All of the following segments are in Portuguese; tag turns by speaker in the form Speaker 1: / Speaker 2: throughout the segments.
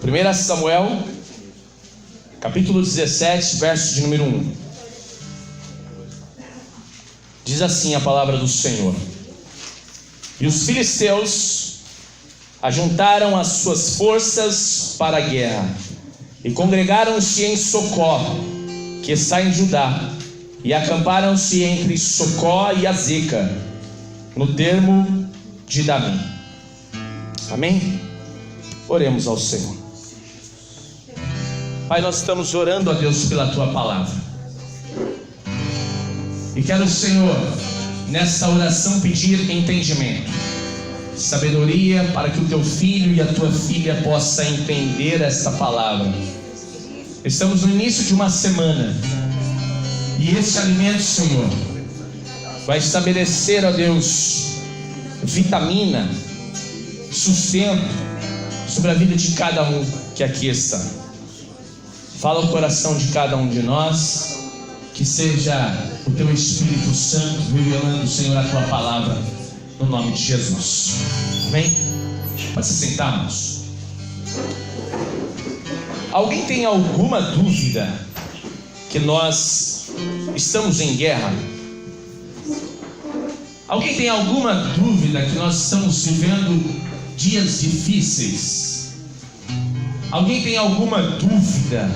Speaker 1: 1 Samuel, capítulo 17, verso de número 1. Diz assim a palavra do Senhor: E os filisteus ajuntaram as suas forças para a guerra, e congregaram-se em Socó, que está em Judá, e acamparam-se entre Socó e Azeca, no termo de Damim. Amém? Oremos ao Senhor. Pai, nós estamos orando a Deus pela Tua palavra, e quero, Senhor, nessa oração pedir entendimento, sabedoria, para que o Teu filho e a Tua filha possam entender esta palavra. Estamos no início de uma semana, e esse alimento, Senhor, vai estabelecer, ó Deus, vitamina, sustento sobre a vida de cada um que aqui está. Fala o coração de cada um de nós, que seja o Teu Espírito Santo revelando, Senhor, a Tua palavra, no nome de Jesus. Amém? Pode se sentarmos. Alguém tem alguma dúvida que nós estamos em guerra? Alguém tem alguma dúvida que nós estamos vivendo dias difíceis? Alguém tem alguma dúvida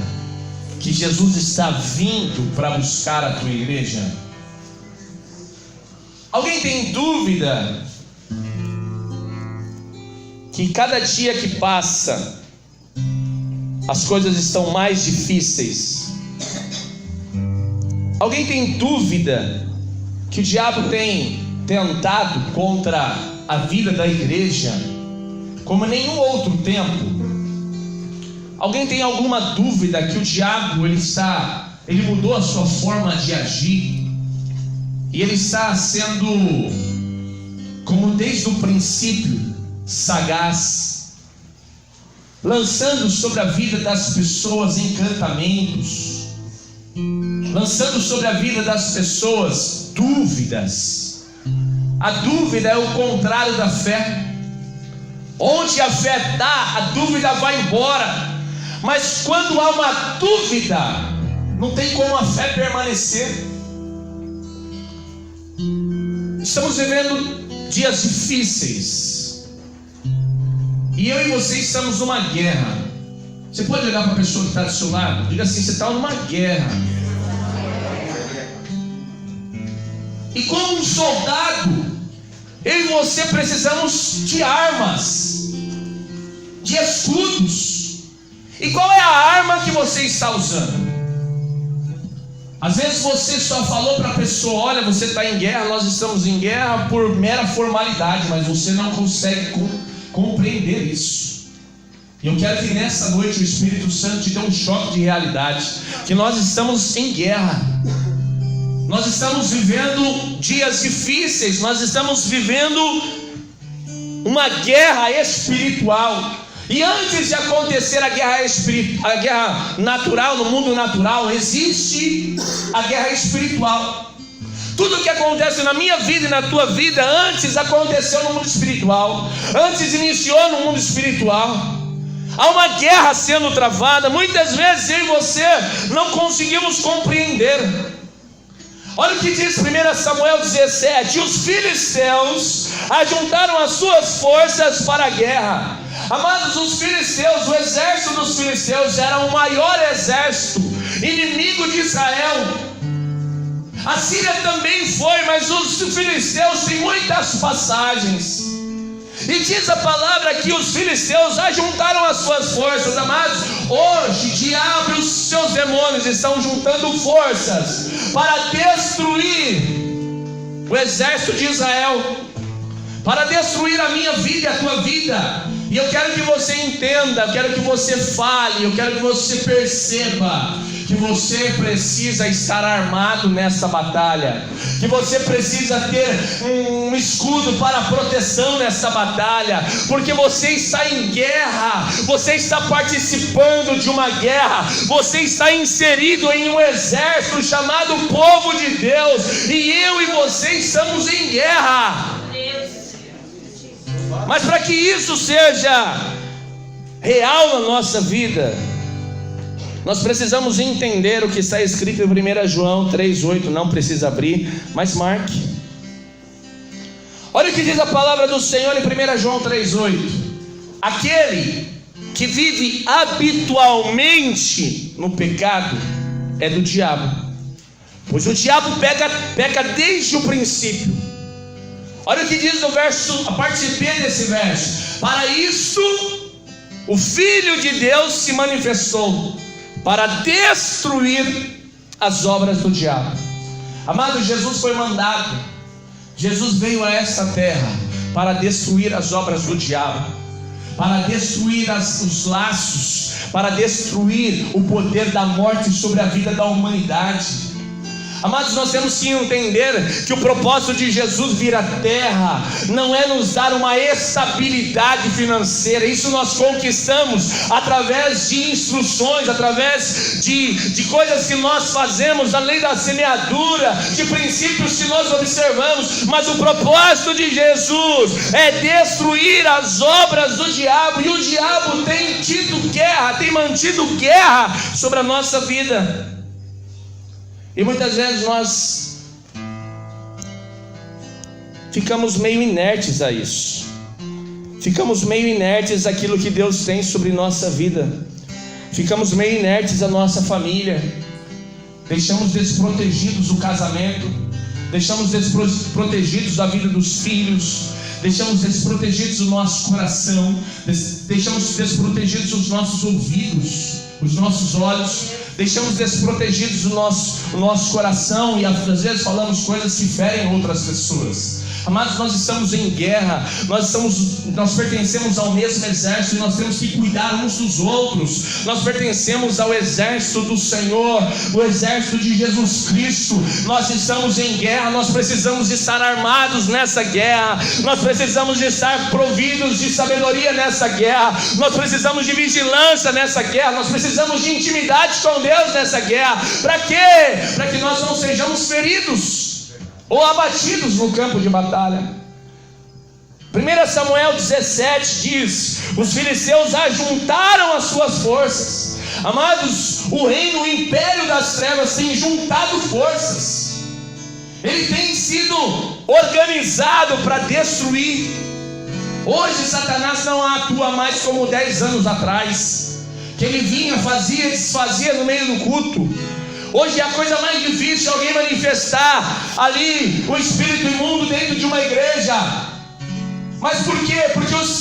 Speaker 1: que Jesus está vindo para buscar a tua igreja? Alguém tem dúvida que cada dia que passa as coisas estão mais difíceis? Alguém tem dúvida que o diabo tem tentado contra a vida da igreja como nenhum outro tempo? Alguém tem alguma dúvida que o diabo ele mudou a sua forma de agir, e ele está sendo, como desde o princípio, sagaz, lançando sobre a vida das pessoas encantamentos, lançando sobre a vida das pessoas dúvidas? A dúvida é o contrário da fé. Onde a fé está, a dúvida vai embora. Mas quando há uma dúvida, não tem como a fé permanecer. Estamos vivendo dias difíceis, e eu e você estamos numa guerra. Você pode olhar para a pessoa que está do seu lado, diga assim: você está numa guerra. E como um soldado, eu e você precisamos de armas, de escudos. E qual é a arma que você está usando? Às vezes você só falou para a pessoa: olha, você está em guerra, nós estamos em guerra, por mera formalidade, mas você não consegue compreender isso. E eu quero que nessa noite o Espírito Santo te dê um choque de realidade, que nós estamos em guerra. Nós estamos vivendo dias difíceis, nós estamos vivendo uma guerra espiritual. E antes de acontecer a guerra natural, no mundo natural, existe a guerra espiritual. Tudo que acontece na minha vida e na tua vida, antes aconteceu no mundo espiritual, antes iniciou no mundo espiritual. Há uma guerra sendo travada. Muitas vezes eu e você não conseguimos compreender. Olha o que diz 1 Samuel 17: E os filisteus ajuntaram as suas forças para a guerra. Amados, os filisteus, o exército dos filisteus era o maior exército inimigo de Israel. A Síria também foi, mas os filisteus têm muitas passagens. E diz a palavra que os filisteus ajuntaram as suas forças. Amados, hoje diabo e os seus demônios estão juntando forças para destruir o exército de Israel, para destruir a minha vida e a tua vida. E eu quero que você entenda, eu quero que você fale, eu quero que você perceba que você precisa estar armado nessa batalha, que você precisa ter um escudo para proteção nessa batalha, porque você está em guerra, você está participando de uma guerra, você está inserido em um exército chamado povo de Deus, e eu e você estamos em guerra. Mas para que isso seja real na nossa vida, nós precisamos entender o que está escrito em 1 João 3,8. Não precisa abrir, mas marque. Olha o que diz a palavra do Senhor em 1 João 3,8. Aquele que vive habitualmente no pecado é do diabo, pois o diabo peca desde o princípio. Olha o que diz no verso, a parte B desse verso: para isto o Filho de Deus se manifestou, para destruir as obras do diabo. Amado, Jesus foi mandado, Jesus veio a esta terra para destruir as obras do diabo, para destruir os laços, para destruir o poder da morte sobre a vida da humanidade. Amados, nós temos que entender que o propósito de Jesus vir à terra não é nos dar uma estabilidade financeira. Isso nós conquistamos através de instruções, através de coisas que nós fazemos, da lei da semeadura, de princípios que nós observamos. Mas o propósito de Jesus é destruir as obras do diabo, e o diabo tem tido guerra, tem mantido guerra sobre a nossa vida. E muitas vezes nós ficamos meio inertes a isso. Ficamos meio inertes àquilo que Deus tem sobre nossa vida. Ficamos meio inertes à nossa família. Deixamos desprotegidos o casamento. Deixamos desprotegidos da vida dos filhos. Deixamos desprotegidos o nosso coração. Deixamos desprotegidos os nossos ouvidos, os nossos olhos. Deixamos desprotegidos o nosso coração, e às vezes falamos coisas que ferem outras pessoas. Amados, nós estamos em guerra, nós pertencemos ao mesmo exército, e nós temos que cuidar uns dos outros. Nós pertencemos ao exército do Senhor, o exército de Jesus Cristo. Nós estamos em guerra, nós precisamos de estar armados nessa guerra, nós precisamos de estar providos de sabedoria nessa guerra, nós precisamos de vigilância nessa guerra, nós precisamos de intimidade com Deus nessa guerra. Para quê? Para que nós não sejamos feridos ou abatidos no campo de batalha. 1 Samuel 17 diz: os filisteus ajuntaram as suas forças. Amados, o reino, o império das trevas tem juntado forças. Ele tem sido organizado para destruir. Hoje Satanás não atua mais como 10 anos atrás, que ele vinha, fazia e desfazia no meio do culto. Hoje é a coisa mais difícil alguém manifestar ali o espírito imundo dentro de uma igreja. Mas por quê?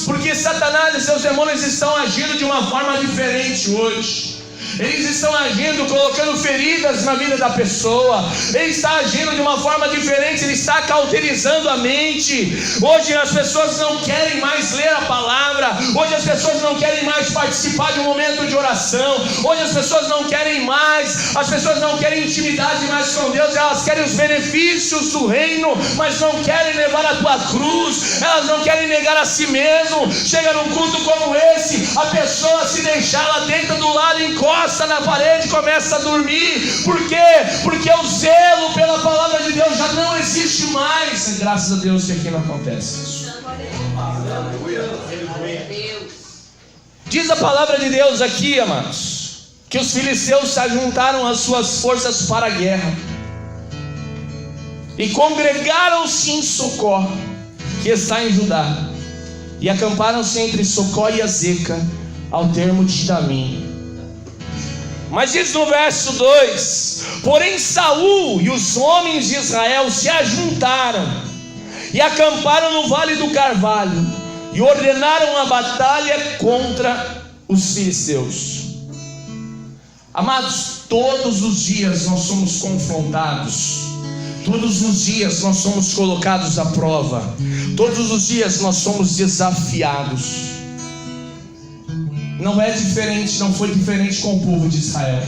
Speaker 1: Porque Satanás e seus demônios estão agindo de uma forma diferente hoje. Eles estão agindo, colocando feridas na vida da pessoa. Ele está agindo de uma forma diferente. Ele está cauterizando a mente. Hoje as pessoas não querem mais ler a palavra. Hoje as pessoas não querem mais participar de um momento de oração. Hoje as pessoas não querem mais. As pessoas não querem intimidade mais com Deus. Elas querem os benefícios do reino, mas não querem levar a tua cruz. Elas não querem negar a si mesmo. Chega num culto como esse, a pessoa, se deixar lá dentro do lado, encosta na parede, começa a dormir. Por quê? Porque o zelo pela palavra de Deus já não existe mais. Graças a Deus que aqui não acontece isso. Diz a palavra de Deus aqui, amados, que os filisteus se ajuntaram as suas forças para a guerra e congregaram-se em Socó, que está em Judá, e acamparam-se entre Socó e Azeca, ao termo de Damim. Mas diz no verso 2: porém Saul e os homens de Israel se ajuntaram e acamparam no vale do Carvalho, e ordenaram a batalha contra os filisteus. Amados, todos os dias nós somos confrontados, todos os dias nós somos colocados à prova, todos os dias nós somos desafiados. Não é diferente, não foi diferente com o povo de Israel.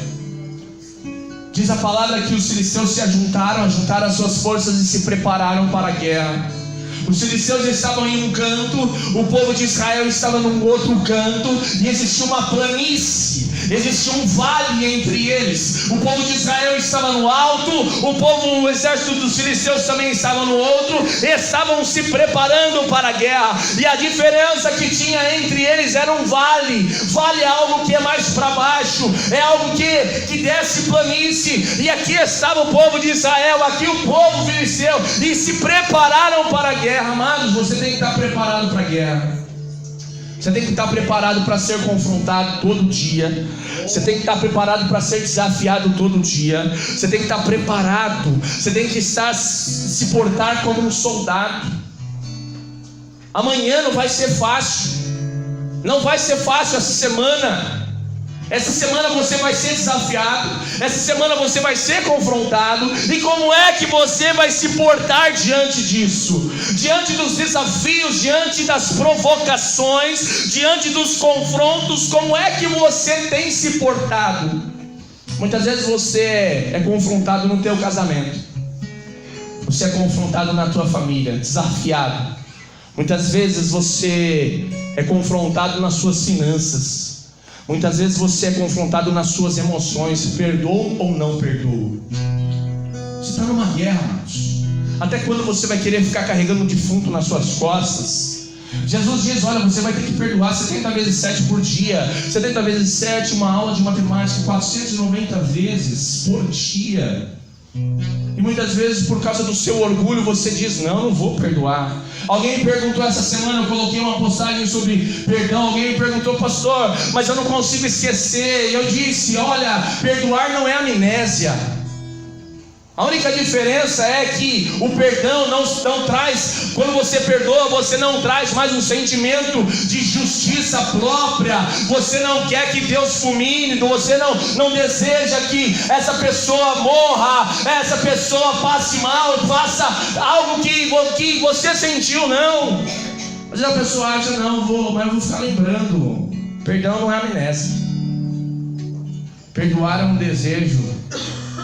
Speaker 1: Diz a palavra que os filisteus se ajuntaram as suas forças e se prepararam para a guerra. Os filisteus estavam em um canto, o povo de Israel estava num outro canto, e existia uma planície, existia um vale entre eles. O povo de Israel estava no alto, o exército dos filisteus também estava no outro, e estavam se preparando para a guerra. E a diferença que tinha entre eles deles era um vale. Vale é algo que é mais para baixo, é algo que desce planície. E aqui estava o povo de Israel, aqui o povo filisteu, e se prepararam para a guerra. Amados, você tem que estar preparado para a guerra. Você tem que estar preparado para ser confrontado todo dia. Você tem que estar preparado para ser desafiado todo dia. Você tem que estar preparado. Você tem que se portar como um soldado. Amanhã não vai ser fácil. Não vai ser fácil essa semana. Essa semana você vai ser desafiado. Essa semana você vai ser confrontado. E como é que você vai se portar diante disso? Diante dos desafios, diante das provocações, diante dos confrontos, como é que você tem se portado? Muitas vezes você é confrontado no teu casamento. Você é confrontado na tua família, desafiado. Muitas vezes você é confrontado nas suas finanças. Muitas vezes você é confrontado nas suas emoções. Perdoa ou não perdoa? Você está numa guerra, amados. Até quando você vai querer ficar carregando um defunto nas suas costas? Jesus diz, olha, você vai ter que perdoar 70 vezes 7 por dia. 70 vezes 7, uma aula de matemática, 490 vezes por dia. E muitas vezes por causa do seu orgulho você diz, não vou perdoar. Alguém me perguntou essa semana, eu coloquei uma postagem sobre perdão. Alguém me perguntou, pastor, mas eu não consigo esquecer. E eu disse, olha, perdoar não é amnésia. A única diferença é que o perdão não traz, quando você perdoa, você não traz mais um sentimento de justiça própria. Você não quer que Deus fulmine, você não deseja que essa pessoa morra, essa pessoa passe mal, faça algo que você sentiu, não. Mas a pessoa acha, mas eu vou ficar lembrando. Perdão não é amnésia. Perdoar é um desejo.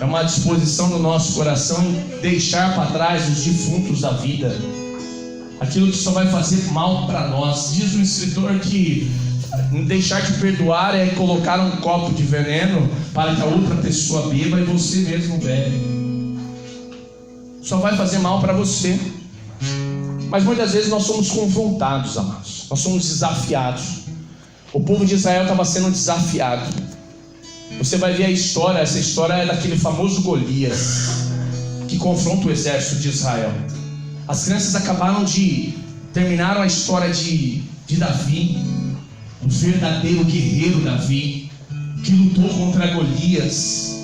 Speaker 1: É uma disposição do nosso coração em deixar para trás os defuntos da vida, aquilo que só vai fazer mal para nós. Diz o escritor que deixar de perdoar é colocar um copo de veneno para que a outra pessoa beba e você mesmo bebe. Só vai fazer mal para você. Mas muitas vezes nós somos confrontados, amados. Nós somos desafiados. O povo de Israel estava sendo desafiado. Você vai ver a história. Essa história é daquele famoso Golias que confronta o exército de Israel. As crianças terminaram a história de Davi, o verdadeiro guerreiro Davi, que lutou contra Golias,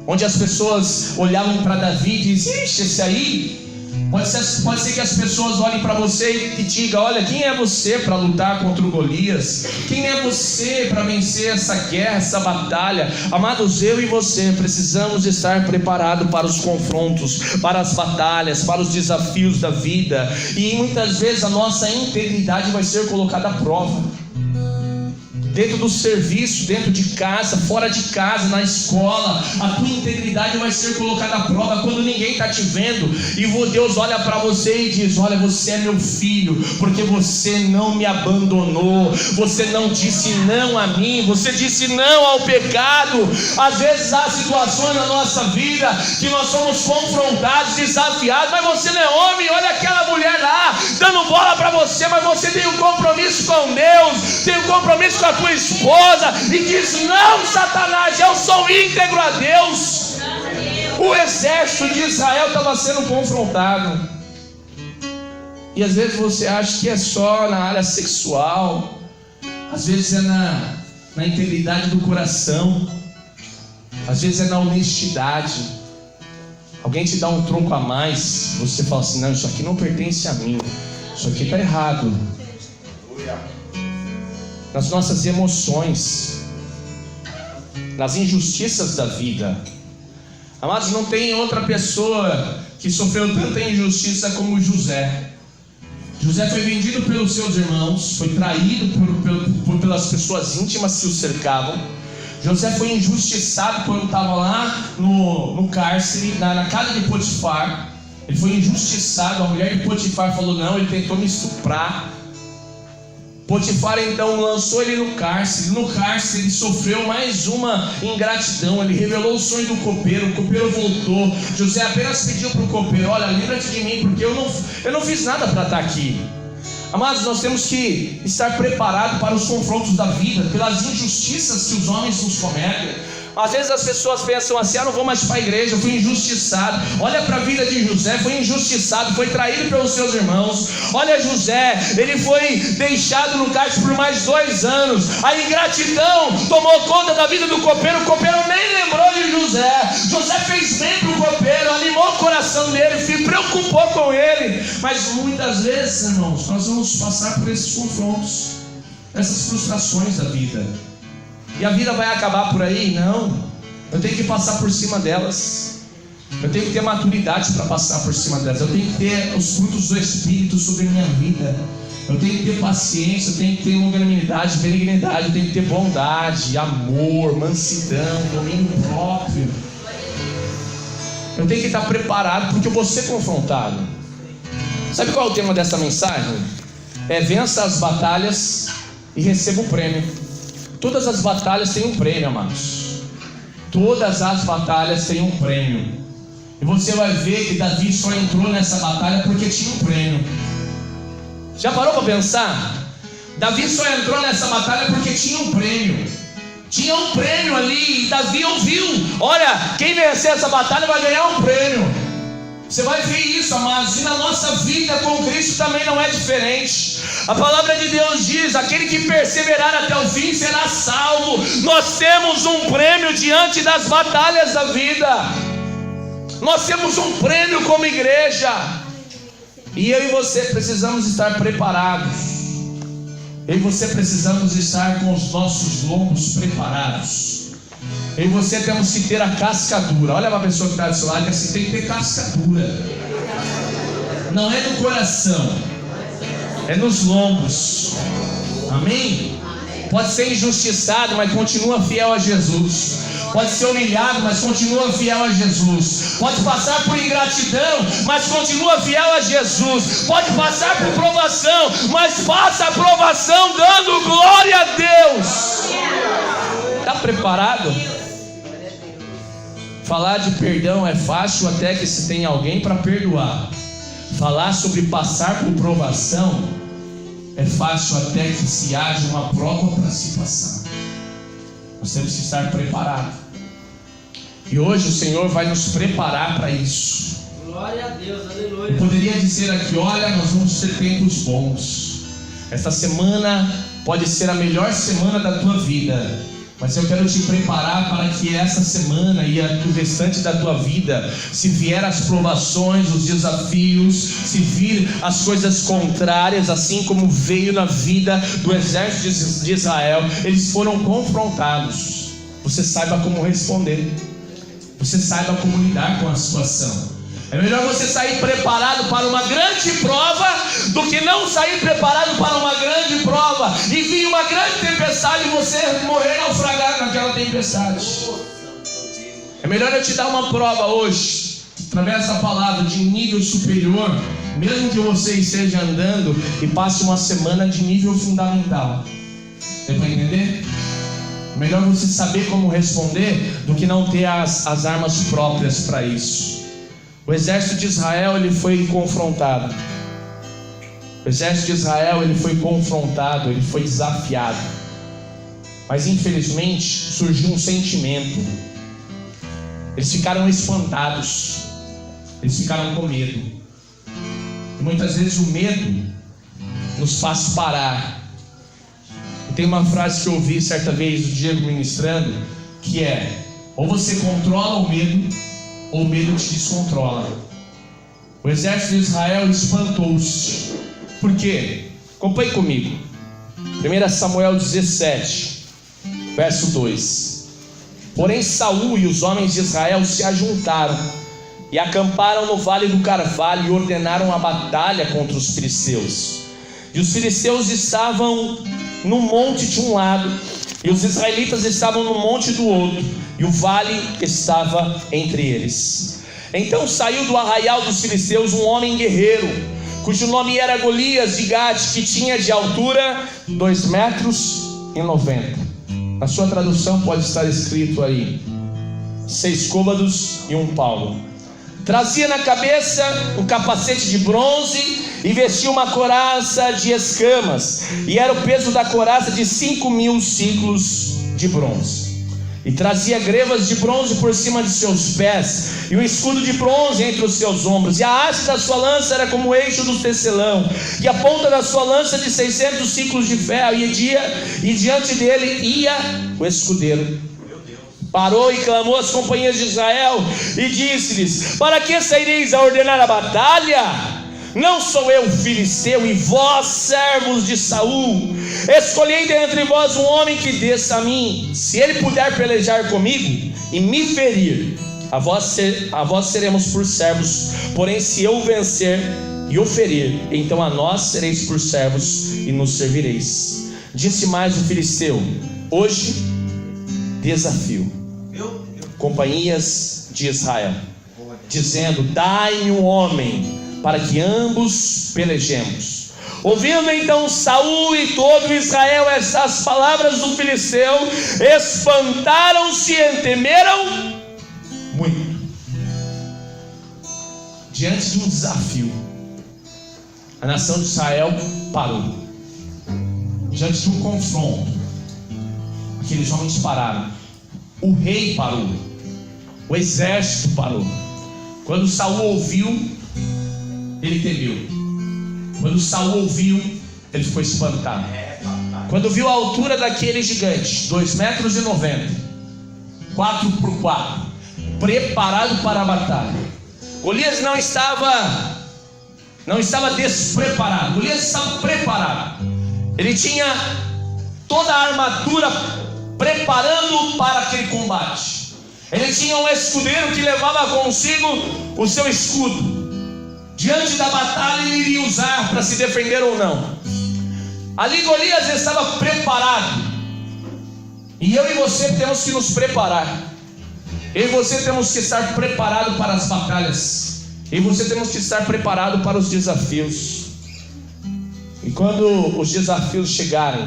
Speaker 1: onde as pessoas olhavam para Davi e diziam, ixi, esse aí. Pode ser que as pessoas olhem para você e digam, olha, quem é você para lutar contra o Golias? Quem é você para vencer essa guerra, essa batalha? Amados, eu e você precisamos estar preparados para os confrontos, para as batalhas, para os desafios da vida. E muitas vezes a nossa integridade vai ser colocada à prova. Dentro do serviço, dentro de casa, fora de casa, na escola, a tua integridade vai ser colocada à prova quando ninguém está te vendo e Deus olha para você e diz, olha, você é meu filho, porque você não me abandonou, você não disse não a mim, você disse não ao pecado. Às vezes há situações na nossa vida que nós somos confrontados, desafiados, mas você não é homem. Olha aquela mulher lá, dando bola para você, mas você tem um compromisso com Deus, tem um compromisso com a tua esposa, e diz, não, Satanás, eu sou íntegro a Deus. O exército de Israel estava sendo confrontado. E às vezes você acha que é só na área sexual, às vezes é na integridade do coração, às vezes é na honestidade. Alguém te dá um tronco a mais, você fala assim, não, isso aqui não pertence a mim, isso aqui está errado. Nas nossas emoções, nas injustiças da vida. Amados, não tem outra pessoa que sofreu tanta injustiça como José. José foi vendido pelos seus irmãos, foi traído pelas pessoas íntimas que o cercavam. José foi injustiçado quando estava lá no cárcere, na casa de Potifar. Ele foi injustiçado, a mulher de Potifar falou, não, ele tentou me estuprar. Potifar então lançou ele no cárcere. No cárcere ele sofreu mais uma ingratidão. Ele revelou o sonho do copeiro. O copeiro voltou. José apenas pediu para o copeiro, olha, lembra-te de mim, porque eu não fiz nada para estar aqui. Amados, nós temos que estar preparados para os confrontos da vida, pelas injustiças que os homens nos cometem. Às vezes as pessoas pensam assim: não vou mais para a igreja, eu fui injustiçado. Olha para a vida de José, foi injustiçado, foi traído pelos seus irmãos. Olha José, ele foi deixado no cárcere por mais 2 anos. A ingratidão tomou conta da vida do copeiro. O copeiro nem lembrou de José. José fez bem para o copeiro, animou o coração dele, se preocupou com ele. Mas muitas vezes, irmãos, nós vamos passar por esses confrontos, essas frustrações da vida. E a vida vai acabar por aí? Não. Eu tenho que passar por cima delas. Eu tenho que ter maturidade para passar por cima delas. Eu tenho que ter os frutos do Espírito sobre a minha vida. Eu tenho que ter paciência, eu tenho que ter longanimidade, benignidade, eu tenho que ter bondade, amor, mansidão, domínio próprio. Eu tenho que estar preparado, porque eu vou ser confrontado. Sabe qual é o tema dessa mensagem? Vença as batalhas e receba o prêmio. Todas as batalhas têm um prêmio, amados. Todas as batalhas têm um prêmio. E você vai ver que Davi só entrou nessa batalha porque tinha um prêmio. Já parou para pensar? Davi só entrou nessa batalha porque tinha um prêmio. Tinha um prêmio ali, e Davi ouviu: olha, quem vencer essa batalha vai ganhar um prêmio. Você vai ver isso, amados, e na nossa vida com Cristo também não é diferente. A palavra de Deus diz: aquele que perseverar até o fim será salvo. Nós temos um prêmio diante das batalhas da vida. Nós temos um prêmio como igreja. E eu e você precisamos estar preparados. Eu e você precisamos estar com os nossos lombos preparados. Eu e você temos que ter a casca dura. Olha para a pessoa que está do seu lado e diz assim: tem que ter casca dura. Não é no coração, é nos lombos. Amém? Pode ser injustiçado, mas continua fiel a Jesus. Pode ser humilhado, mas continua fiel a Jesus. Pode passar por ingratidão, mas continua fiel a Jesus. Pode passar por provação, mas passa a provação dando glória a Deus. Está preparado? Falar de perdão é fácil até que se tem alguém para perdoar. Falar sobre passar por provação é fácil até que se haja uma prova para se passar. Nós temos que estar preparados. E hoje o Senhor vai nos preparar para isso.
Speaker 2: Glória a Deus, aleluia.
Speaker 1: Eu poderia dizer aqui: olha, nós vamos ter tempos bons. Esta semana pode ser a melhor semana da tua vida. Mas eu quero te preparar para que essa semana e o restante da tua vida, se vier as provações, os desafios, se vir as coisas contrárias, assim como veio na vida do exército de Israel, eles foram confrontados. Você saiba como responder. Você saiba como lidar com a situação. É melhor você sair preparado para uma grande prova do que não sair preparado para uma grande prova e vir uma grande tempestade e você morrer naufragado naquela tempestade. É melhor eu te dar uma prova hoje, através da palavra, de nível superior, mesmo que você esteja andando e passe uma semana de nível fundamental. Deu para entender? É melhor você saber como responder do que não ter as armas próprias para isso. O exército de Israel, ele foi confrontado. O exército de Israel, ele foi confrontado, ele foi desafiado. Mas infelizmente surgiu um sentimento. Eles ficaram espantados. Eles ficaram com medo. E muitas vezes o medo nos faz parar. Tem uma frase que eu ouvi certa vez o Diego ministrando, que é: ou você controla o medo, ou o medo te descontrola. O exército de Israel espantou-se. Por quê? Acompanhe comigo. 1 Samuel 17, verso 2. Porém Saul e os homens de Israel se ajuntaram e acamparam no vale do Carvalho e ordenaram a batalha contra os filisteus. E os filisteus estavam no monte de um lado, e os israelitas estavam no monte do outro, e o vale estava entre eles. Então saiu do arraial dos filisteus um homem guerreiro, cujo nome era Golias de Gate, que tinha de altura 2,90 metros. Na sua tradução pode estar escrito aí: 6 côvados e 1 palmo. Trazia na cabeça um capacete de bronze e vestia uma couraça de escamas, e era o peso da couraça de 5.000 ciclos de bronze. E trazia grevas de bronze por cima de seus pés, e um escudo de bronze entre os seus ombros, e a haste da sua lança era como o eixo do tecelão, e a ponta da sua lança de 600 ciclos de ferro, e diante dele ia o escudeiro. Parou e clamou às companhias de Israel, e disse-lhes: para que saireis a ordenar a batalha? Não sou eu filisteu, e vós servos de Saul? Escolhei dentre vós um homem que desça a mim. Se ele puder pelejar comigo e me ferir, a vós seremos por servos. Porém, se eu vencer e o ferir, então a nós sereis por servos e nos servireis. Disse mais o filisteu: hoje desafio companhias de Israel, dizendo: dai-me um homem para que ambos pelejemos. Ouvindo então Saul e todo Israel estas palavras do filisteu, espantaram-se e temeram muito. Diante de um desafio, a nação de Israel parou. Diante de um confronto, aqueles homens pararam. O rei parou. O exército parou. Quando Saul ouviu, ele temeu. Quando Saul ouviu, ele ficou espantado. Quando viu a altura daquele gigante, 2,90 metros, 4x4, preparado para a batalha. Golias não estava despreparado. Golias estava preparado. Ele tinha toda a armadura preparando para aquele combate. Ele tinha um escudeiro que levava consigo o seu escudo. Diante da batalha ele iria usar para se defender ou não. Ali Golias estava preparado. E eu e você temos que nos preparar. Eu e você temos que estar preparados para as batalhas. Eu e você temos que estar preparados para os desafios. E quando os desafios chegarem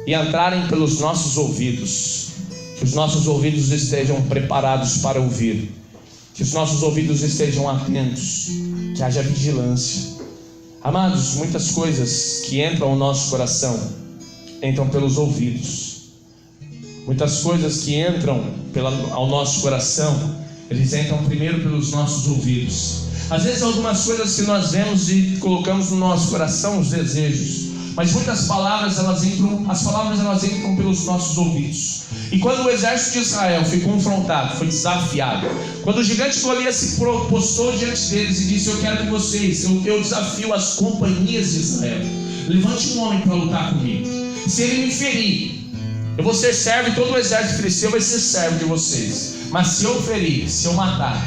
Speaker 1: e entrarem pelos nossos ouvidos, que os nossos ouvidos estejam preparados para ouvir, que os nossos ouvidos estejam atentos, que haja vigilância. Amados, muitas coisas que entram ao nosso coração entram pelos ouvidos. Muitas coisas que entram ao nosso coração, eles entram primeiro pelos nossos ouvidos. Às vezes algumas coisas que nós vemos e colocamos no nosso coração, os desejos, mas muitas palavras elas entram pelos nossos ouvidos. E quando o exército de Israel foi confrontado, foi desafiado, quando o gigante Golias se postou diante deles e disse: eu quero que vocês, eu desafio as companhias de Israel, levante um homem para lutar comigo. Se ele me ferir, eu vou ser servo, e todo o exército filisteu vai ser servo de vocês. Mas se eu ferir, se eu matar,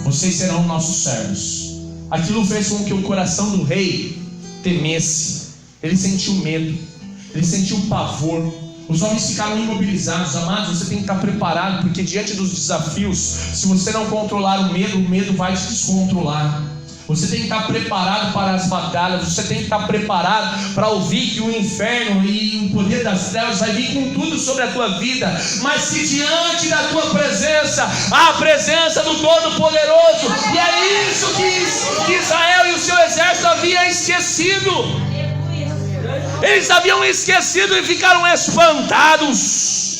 Speaker 1: vocês serão nossos servos. Aquilo fez com que o coração do rei temesse. Ele sentiu medo, ele sentiu pavor. Os homens ficaram imobilizados. Amados, você tem que estar preparado, porque diante dos desafios, se você não controlar o medo vai te descontrolar. Você tem que estar preparado para as batalhas. Você tem que estar preparado para ouvir que o inferno e o poder das trevas vai vir com tudo sobre a tua vida. Mas que diante da tua presença, há a presença do Todo-Poderoso. E é isso que Israel e o seu exército haviam esquecido. Eles haviam esquecido e ficaram espantados.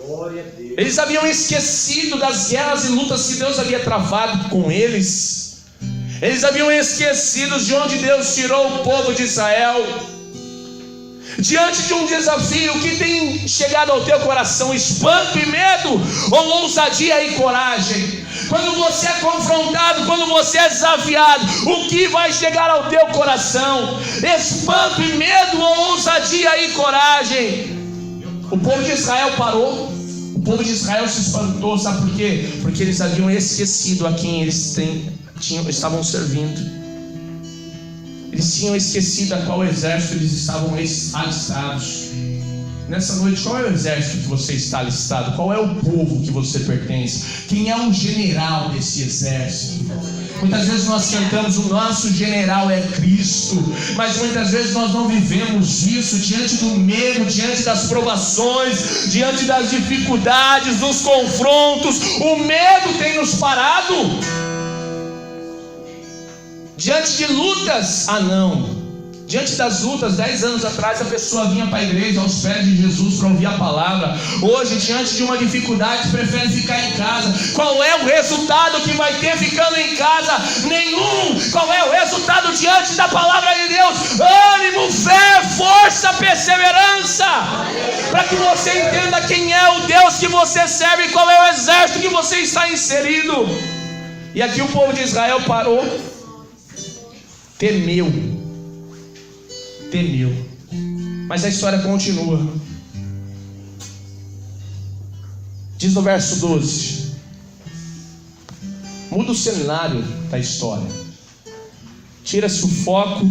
Speaker 2: Glória a Deus.
Speaker 1: Eles haviam esquecido das guerras e lutas que Deus havia travado com eles. Eles haviam esquecido de onde Deus tirou o povo de Israel. Diante de um desafio, o que tem chegado ao teu coração? Espanto e medo, ou ousadia e coragem? Quando você é confrontado, quando você é desafiado, o que vai chegar ao teu coração? Espanto e medo, ou ousadia e coragem? O povo de Israel parou. O povo de Israel se espantou. Sabe por quê? Porque eles haviam esquecido a quem eles estavam servindo. Eles tinham esquecido a qual exército eles estavam alistados. Nessa noite, qual é o exército que você está alistado? Qual é o povo que você pertence? Quem é o general desse exército? Muitas vezes nós cantamos: o nosso general é Cristo, mas muitas vezes nós não vivemos isso. Diante do medo, diante das provações, diante das dificuldades, dos confrontos, o medo tem nos parado. Diante de lutas, não. Diante das lutas, 10 anos atrás a pessoa vinha para a igreja aos pés de Jesus para ouvir a palavra. Hoje, diante de uma dificuldade, prefere ficar em casa. Qual é o resultado que vai ter ficando em casa? Nenhum. Qual é o resultado diante da palavra de Deus? Ânimo, fé, força, perseverança. Para que você entenda quem é o Deus que você serve e qual é o exército que você está inserido. E aqui o povo de Israel parou, temeu. Mas a história continua. Diz no verso 12: muda o cenário da história. Tira-se o foco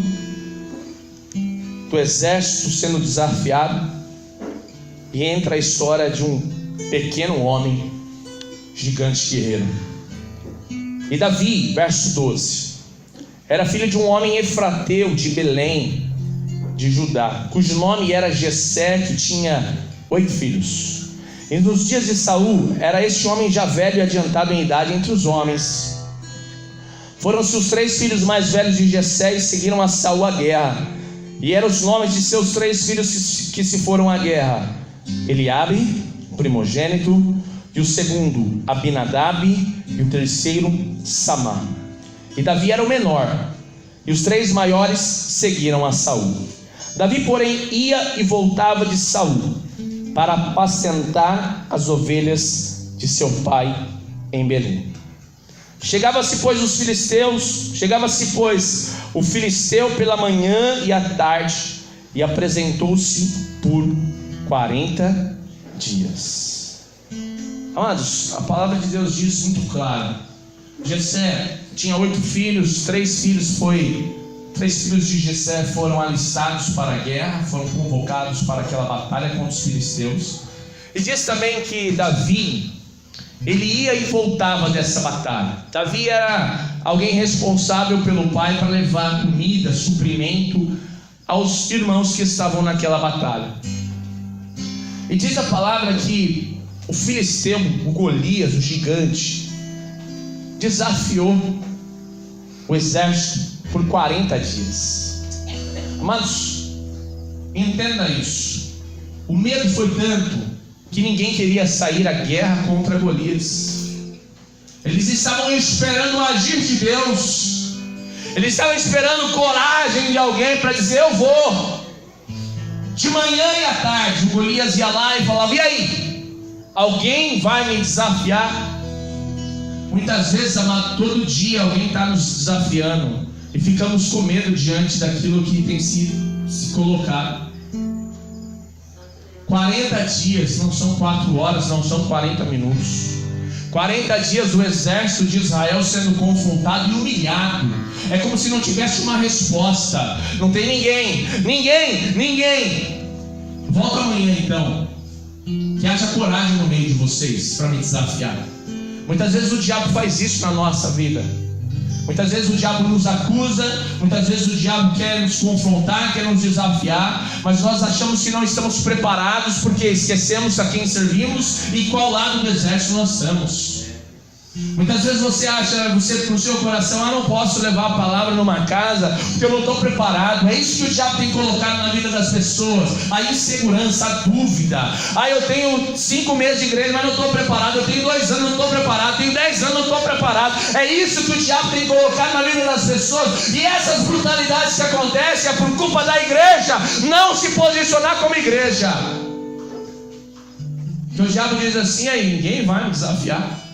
Speaker 1: do exército sendo desafiado e entra a história de um pequeno homem, gigante guerreiro. E Davi, verso 12, era filho de um homem efrateu de Belém, de Judá, cujo nome era Jessé, que tinha 8 filhos. E nos dias de Saul, era este homem já velho e adiantado em idade entre os homens. Foram-se os 3 filhos mais velhos de Jessé e seguiram a Saul à guerra. E eram os nomes de seus 3 filhos que se foram à guerra: Eliabe, o primogênito, e o segundo Abinadab, e o terceiro Samá. E Davi era o menor, e os 3 maiores seguiram a Saul. Davi, porém, ia e voltava de Saul para apacentar as ovelhas de seu pai em Belém. Chegava-se, pois, o filisteu pela manhã e à tarde, e apresentou-se por 40 dias. Amados, a palavra de Deus diz muito claro. Jessé tinha 8 filhos, 3 filhos de Jessé foram alistados para a guerra, foram convocados para aquela batalha contra os filisteus. E diz também que Davi, ele ia e voltava dessa batalha. Davi era alguém responsável pelo pai para levar comida, suprimento aos irmãos que estavam naquela batalha. E diz a palavra que o filisteu, o Golias, o gigante, desafiou o exército por 40 dias. Amados, entenda isso. O medo foi tanto que ninguém queria sair à guerra contra Golias. Eles estavam esperando o agir de Deus. Eles estavam esperando coragem de alguém para dizer: eu vou. De manhã e à tarde o Golias ia lá e falava: e aí? Alguém vai me desafiar? Muitas vezes, amado, todo dia alguém está nos desafiando e ficamos com medo diante daquilo que tem sido se colocado. 40 dias não são 4 horas, não são 40 minutos. 40 dias o exército de Israel sendo confrontado e humilhado. É como se não tivesse uma resposta. Não tem ninguém. Volta amanhã então, que haja coragem no meio de vocês para me desafiar. Muitas vezes o diabo faz isso na nossa vida. Muitas vezes o diabo nos acusa, muitas vezes o diabo quer nos confrontar, quer nos desafiar, mas nós achamos que não estamos preparados porque esquecemos a quem servimos e qual lado do exército nós estamos. Muitas vezes você acha, no seu coração: não posso levar a palavra numa casa porque eu não estou preparado. É isso que o diabo tem colocado na vida das pessoas: a insegurança, a dúvida. Eu tenho 5 meses de igreja, mas não estou preparado. Eu tenho 2 anos, não estou preparado. Tenho 10 anos, não estou preparado. É isso que o diabo tem colocado na vida das pessoas. E essas brutalidades que acontecem é por culpa da igreja não se posicionar como igreja. Que o diabo diz assim: aí ninguém vai me desafiar.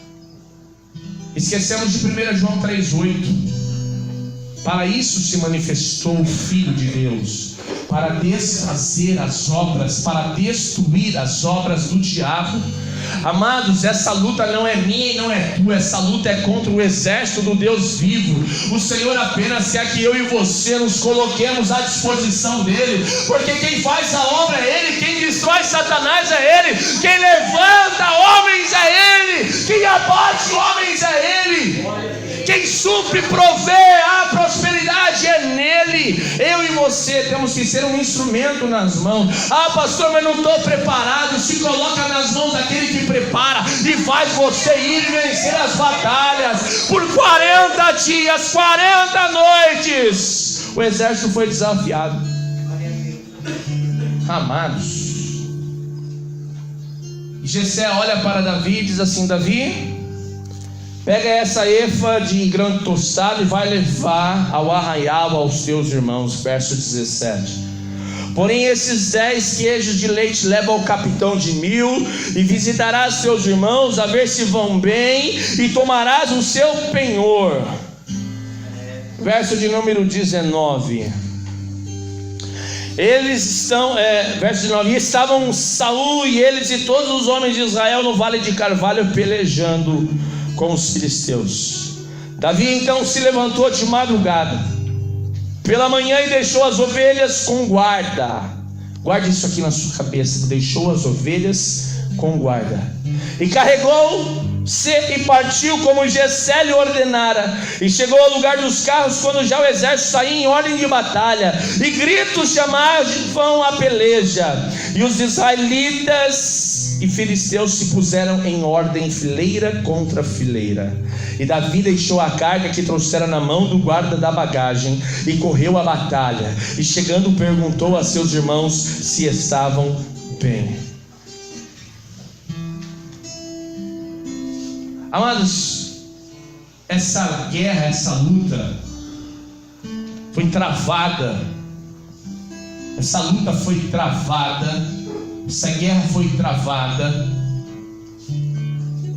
Speaker 1: Esquecemos de 1 João 3,8. Para isso se manifestou o Filho de Deus, para desfazer as obras, para destruir as obras do diabo. Amados, essa luta não é minha e não é tua. Essa luta é contra o exército do Deus vivo. O Senhor apenas quer que eu e você nos coloquemos à disposição dele, porque quem faz a obra é ele, quem destrói Satanás é ele, quem levanta homens é ele, quem abate homens é ele, quem supre, provê, a prosperidade é nele. Eu e você temos que ser um instrumento nas mãos. Ah, pastor, mas não estou preparado. Se coloca nas mãos daquele que prepara e faz você ir vencer as batalhas. Por 40 dias, 40 noites, o exército foi desafiado. Amados, Jessé olha para Davi e diz assim: Davi, pega essa efa de grão tostado e vai levar ao arraial aos teus irmãos. Verso 17. Porém esses 10 queijos de leite leva ao capitão de 1000, e visitarás teus irmãos a ver se vão bem, e tomarás o seu penhor. Verso de número 19. Verso 19: e estavam Saul e eles e todos os homens de Israel no vale de Carvalho pelejando com os filisteus. Davi então se levantou de madrugada pela manhã e deixou as ovelhas com guarda. Guarde isso aqui na sua cabeça: deixou as ovelhas com guarda. E carregou-se e partiu como Jessé lhe ordenara, e chegou ao lugar dos carros quando já o exército saía em ordem de batalha, e gritos chamavam a peleja. E os israelitas e filisteus se puseram em ordem, fileira contra fileira. E Davi deixou a carga que trouxera na mão do guarda da bagagem e correu à batalha, e chegando perguntou a seus irmãos se estavam bem. Amados, essa guerra, essa luta foi travada. Essa luta foi travada. Essa guerra foi travada.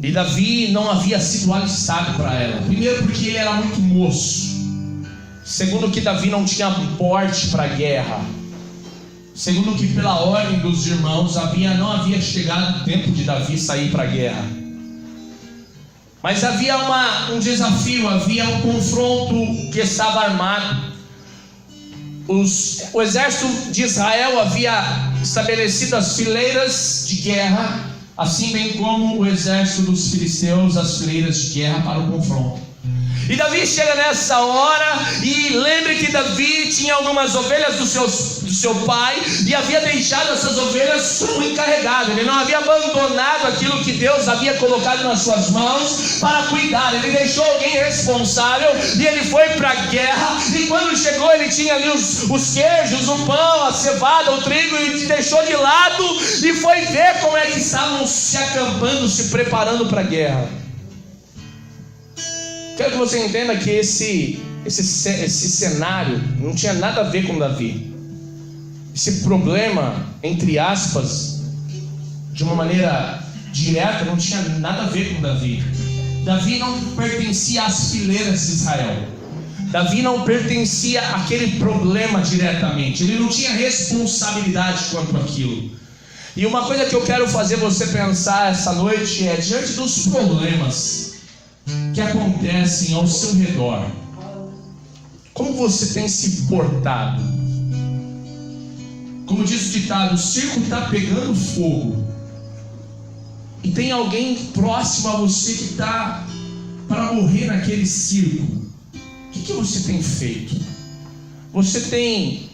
Speaker 1: E Davi não havia sido alistado para ela. Primeiro, porque ele era muito moço. Segundo, que Davi não tinha porte para a guerra. Segundo, que pela ordem dos irmãos não havia chegado o tempo de Davi sair para a guerra. Mas havia um desafio, havia um confronto que estava armado. O exército de Israel havia estabelecido as fileiras de guerra, assim bem como o exército dos filisteus, as fileiras de guerra para o confronto. E Davi chega nessa hora, e lembre que Davi tinha algumas ovelhas do seu pai, e havia deixado essas ovelhas como encarregado. Ele não havia abandonado aquilo que Deus havia colocado nas suas mãos para cuidar. Ele deixou alguém responsável, e ele foi para a guerra. E quando chegou, ele tinha ali os queijos, o pão, a cevada, o trigo, e deixou de lado, e foi ver como é que estavam se acampando, se preparando para a guerra. Quero que você entenda que esse cenário não tinha nada a ver com Davi. Esse problema, entre aspas, de uma maneira direta, não tinha nada a ver com Davi. Davi não pertencia às fileiras de Israel. Davi não pertencia àquele problema diretamente. Ele não tinha responsabilidade quanto àquilo. E uma coisa que eu quero fazer você pensar essa noite é: diante dos problemas que acontecem ao seu redor, como você tem se portado? Como diz o ditado, o circo está pegando fogo, e tem alguém próximo a você que está para morrer naquele circo. O que você tem feito? Você tem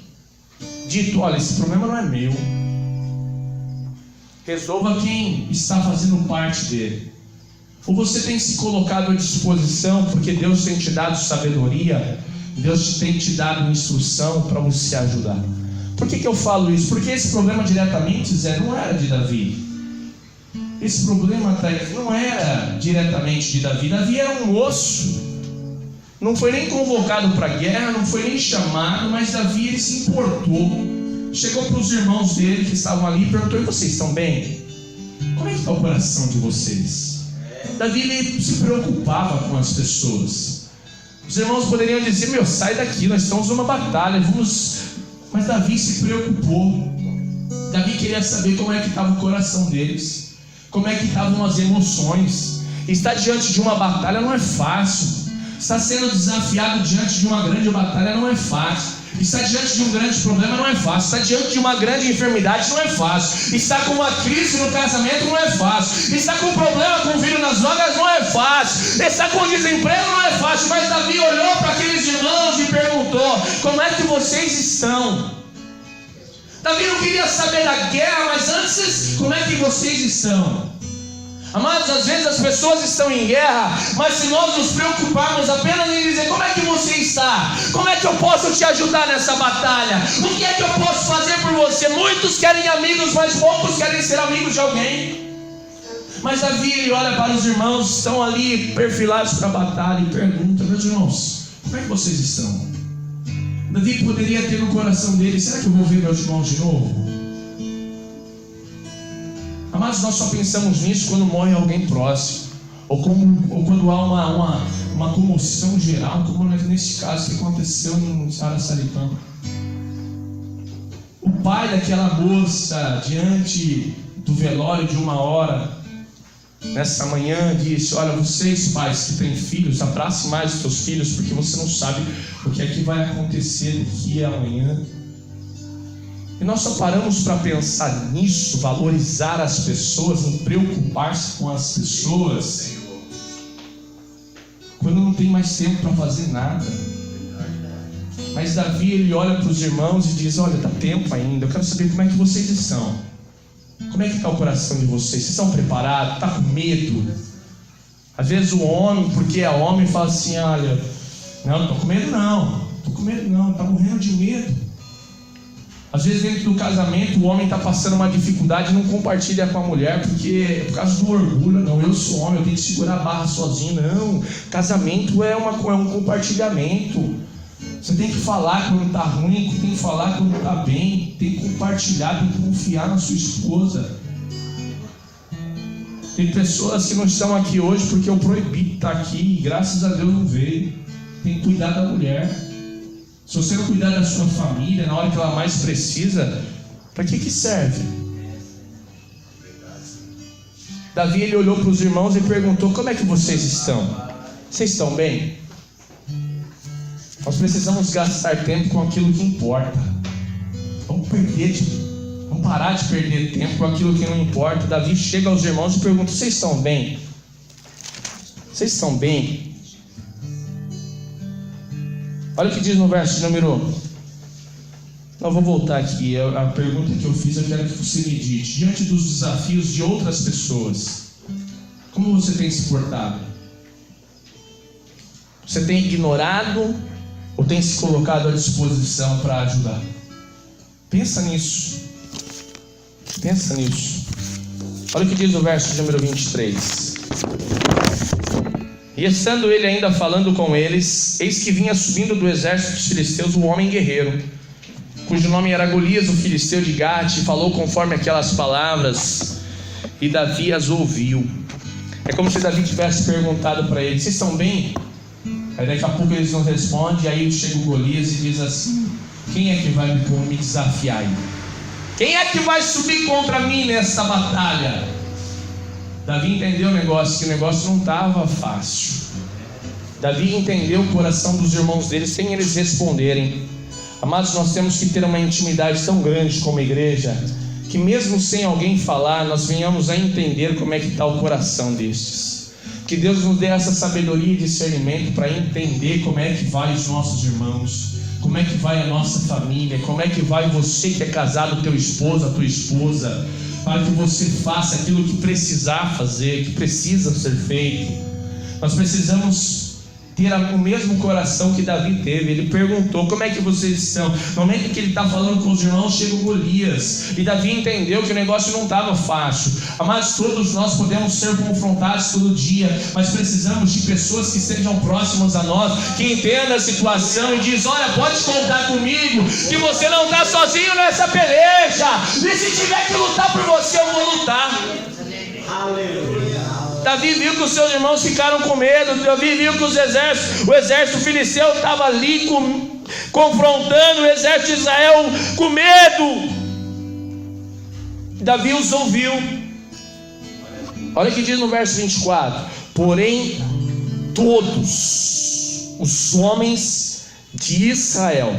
Speaker 1: dito: olha, esse problema não é meu, resolva quem está fazendo parte dele. Ou você tem se colocado à disposição, porque Deus tem te dado sabedoria, Deus tem te dado instrução para você ajudar. Por que eu falo isso? Porque esse problema diretamente, Zé, não era de Davi. Esse problema não era diretamente de Davi. Davi era um moço, não foi nem convocado para a guerra, não foi nem chamado, mas Davi, ele se importou. Chegou para os irmãos dele que estavam ali e perguntou: e vocês estão bem? Como é que está o coração de vocês? Davi, ele se preocupava com as pessoas. Os irmãos poderiam dizer: meu, sai daqui, nós estamos numa batalha, vamos... Mas Davi se preocupou. Davi queria saber como é que estava o coração deles, como é que estavam as emoções. Estar diante de uma batalha não é fácil. Estar sendo desafiado diante de uma grande batalha não é fácil. Estar diante de um grande problema não é fácil. Estar diante de uma grande enfermidade não é fácil. Estar com uma crise no casamento não é fácil. Estar com um problema com o filho nas drogas não é fácil. Estar com desemprego não é fácil. Mas Davi olhou para aqueles irmãos e perguntou: como é que vocês estão? Davi não queria saber da guerra, mas antes, como é que vocês estão? Amados, às vezes as pessoas estão em guerra, mas se nós nos preocuparmos apenas em dizer: como é que você está? Como é que eu posso te ajudar nessa batalha? O que é que eu posso fazer por você? Muitos querem amigos, mas poucos querem ser amigos de alguém. Mas Davi, ele olha para os irmãos que estão ali perfilados para a batalha e pergunta: meus irmãos, como é que vocês estão? Davi poderia ter no coração dele: será que eu vou ver meus irmãos de novo? Amados, nós só pensamos nisso quando morre alguém próximo, ou quando há uma comoção geral, como nesse caso que aconteceu em Araçaripã. O pai daquela moça, diante do velório de 1 hora, nessa manhã, disse: olha, vocês pais que têm filhos, abrace mais os seus filhos, porque você não sabe o que é que vai acontecer daqui a amanhã. E nós só paramos para pensar nisso, valorizar as pessoas, em preocupar-se com as pessoas, quando não tem mais tempo para fazer nada. Mas Davi, ele olha para os irmãos e diz: olha, dá tempo ainda, eu quero saber como é que vocês estão. Como é que está o coração de vocês? Vocês estão preparados? Está com medo? Às vezes o homem, porque é homem, fala assim: olha, não estou com medo não, está morrendo de medo. Às vezes dentro do casamento o homem está passando uma dificuldade e não compartilha com a mulher, porque é por causa do orgulho. Não, eu sou homem, eu tenho que segurar a barra sozinho. Não, casamento é um compartilhamento. Você tem que falar quando está ruim, tem que falar quando está bem, tem que compartilhar, tem que confiar na sua esposa. Tem pessoas que não estão aqui hoje porque eu proibi estar aqui e graças a Deus não veio. Tem que cuidar da mulher. Se você não cuidar da sua família na hora que ela mais precisa, para que serve? Davi, ele olhou para os irmãos e perguntou: como é que vocês estão? Vocês estão bem? Nós precisamos gastar tempo com aquilo que importa. Vamos parar de perder tempo com aquilo que não importa. Davi chega aos irmãos e pergunta: vocês estão bem? Vocês estão bem? Olha o que diz no verso de número... Não, vou voltar aqui. A pergunta que eu fiz, eu quero que você medite. Diante dos desafios de outras pessoas, como você tem se portado? Você tem ignorado ou tem se colocado à disposição para ajudar? Pensa nisso. Pensa nisso. Olha o que diz no verso de número 23. E estando ele ainda falando com eles, eis que vinha subindo do exército dos filisteus um homem guerreiro, cujo nome era Golias, o filisteu de Gate, e falou conforme aquelas palavras, e Davi as ouviu. É como se Davi tivesse perguntado para eles: vocês estão bem? Aí daqui a pouco eles não respondem, aí chega o Golias e diz assim: quem é que vai me desafiar aí? Quem é que vai subir contra mim nessa batalha? Davi entendeu o negócio, que o negócio não estava fácil. Davi entendeu o coração dos irmãos dele sem eles responderem. Amados, nós temos que ter uma intimidade tão grande como igreja, que mesmo sem alguém falar, nós venhamos a entender como é que está o coração destes. Que Deus nos dê essa sabedoria e discernimento para entender como é que vai os nossos irmãos, como é que vai a nossa família, como é que vai você que é casado, teu esposo, a tua esposa, para que você faça aquilo que precisar fazer, que precisa ser feito. Nós precisamos ter o mesmo coração que Davi teve. Ele perguntou: como é que vocês estão? No momento que ele está falando com os irmãos, chega o Golias, e Davi entendeu que o negócio não estava fácil. Mas todos nós podemos ser confrontados todo dia, mas precisamos de pessoas que sejam próximas a nós, que entendam a situação e diz: olha, pode contar comigo, que você não está sozinho nessa peleja, e se tiver que lutar por você, eu vou lutar. Aleluia. Davi viu que os seus irmãos ficaram com medo. Davi viu que o exército filisteu estava ali confrontando o exército de Israel com medo. Davi os ouviu. Olha o que diz no verso 24: porém todos os homens de Israel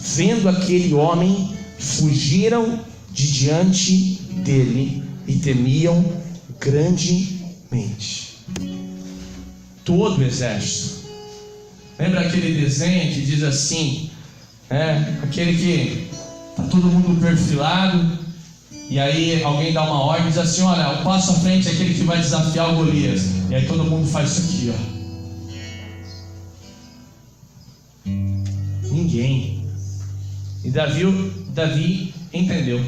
Speaker 1: vendo aquele homem, fugiram de diante dele e temiam grandemente. Todo o exército. Lembra aquele desenho que diz assim, aquele que está todo mundo perfilado, e aí alguém dá uma ordem e diz assim: olha, o passo à frente é aquele que vai desafiar o Golias. E aí todo mundo faz isso aqui, Ninguém. E Davi entendeu.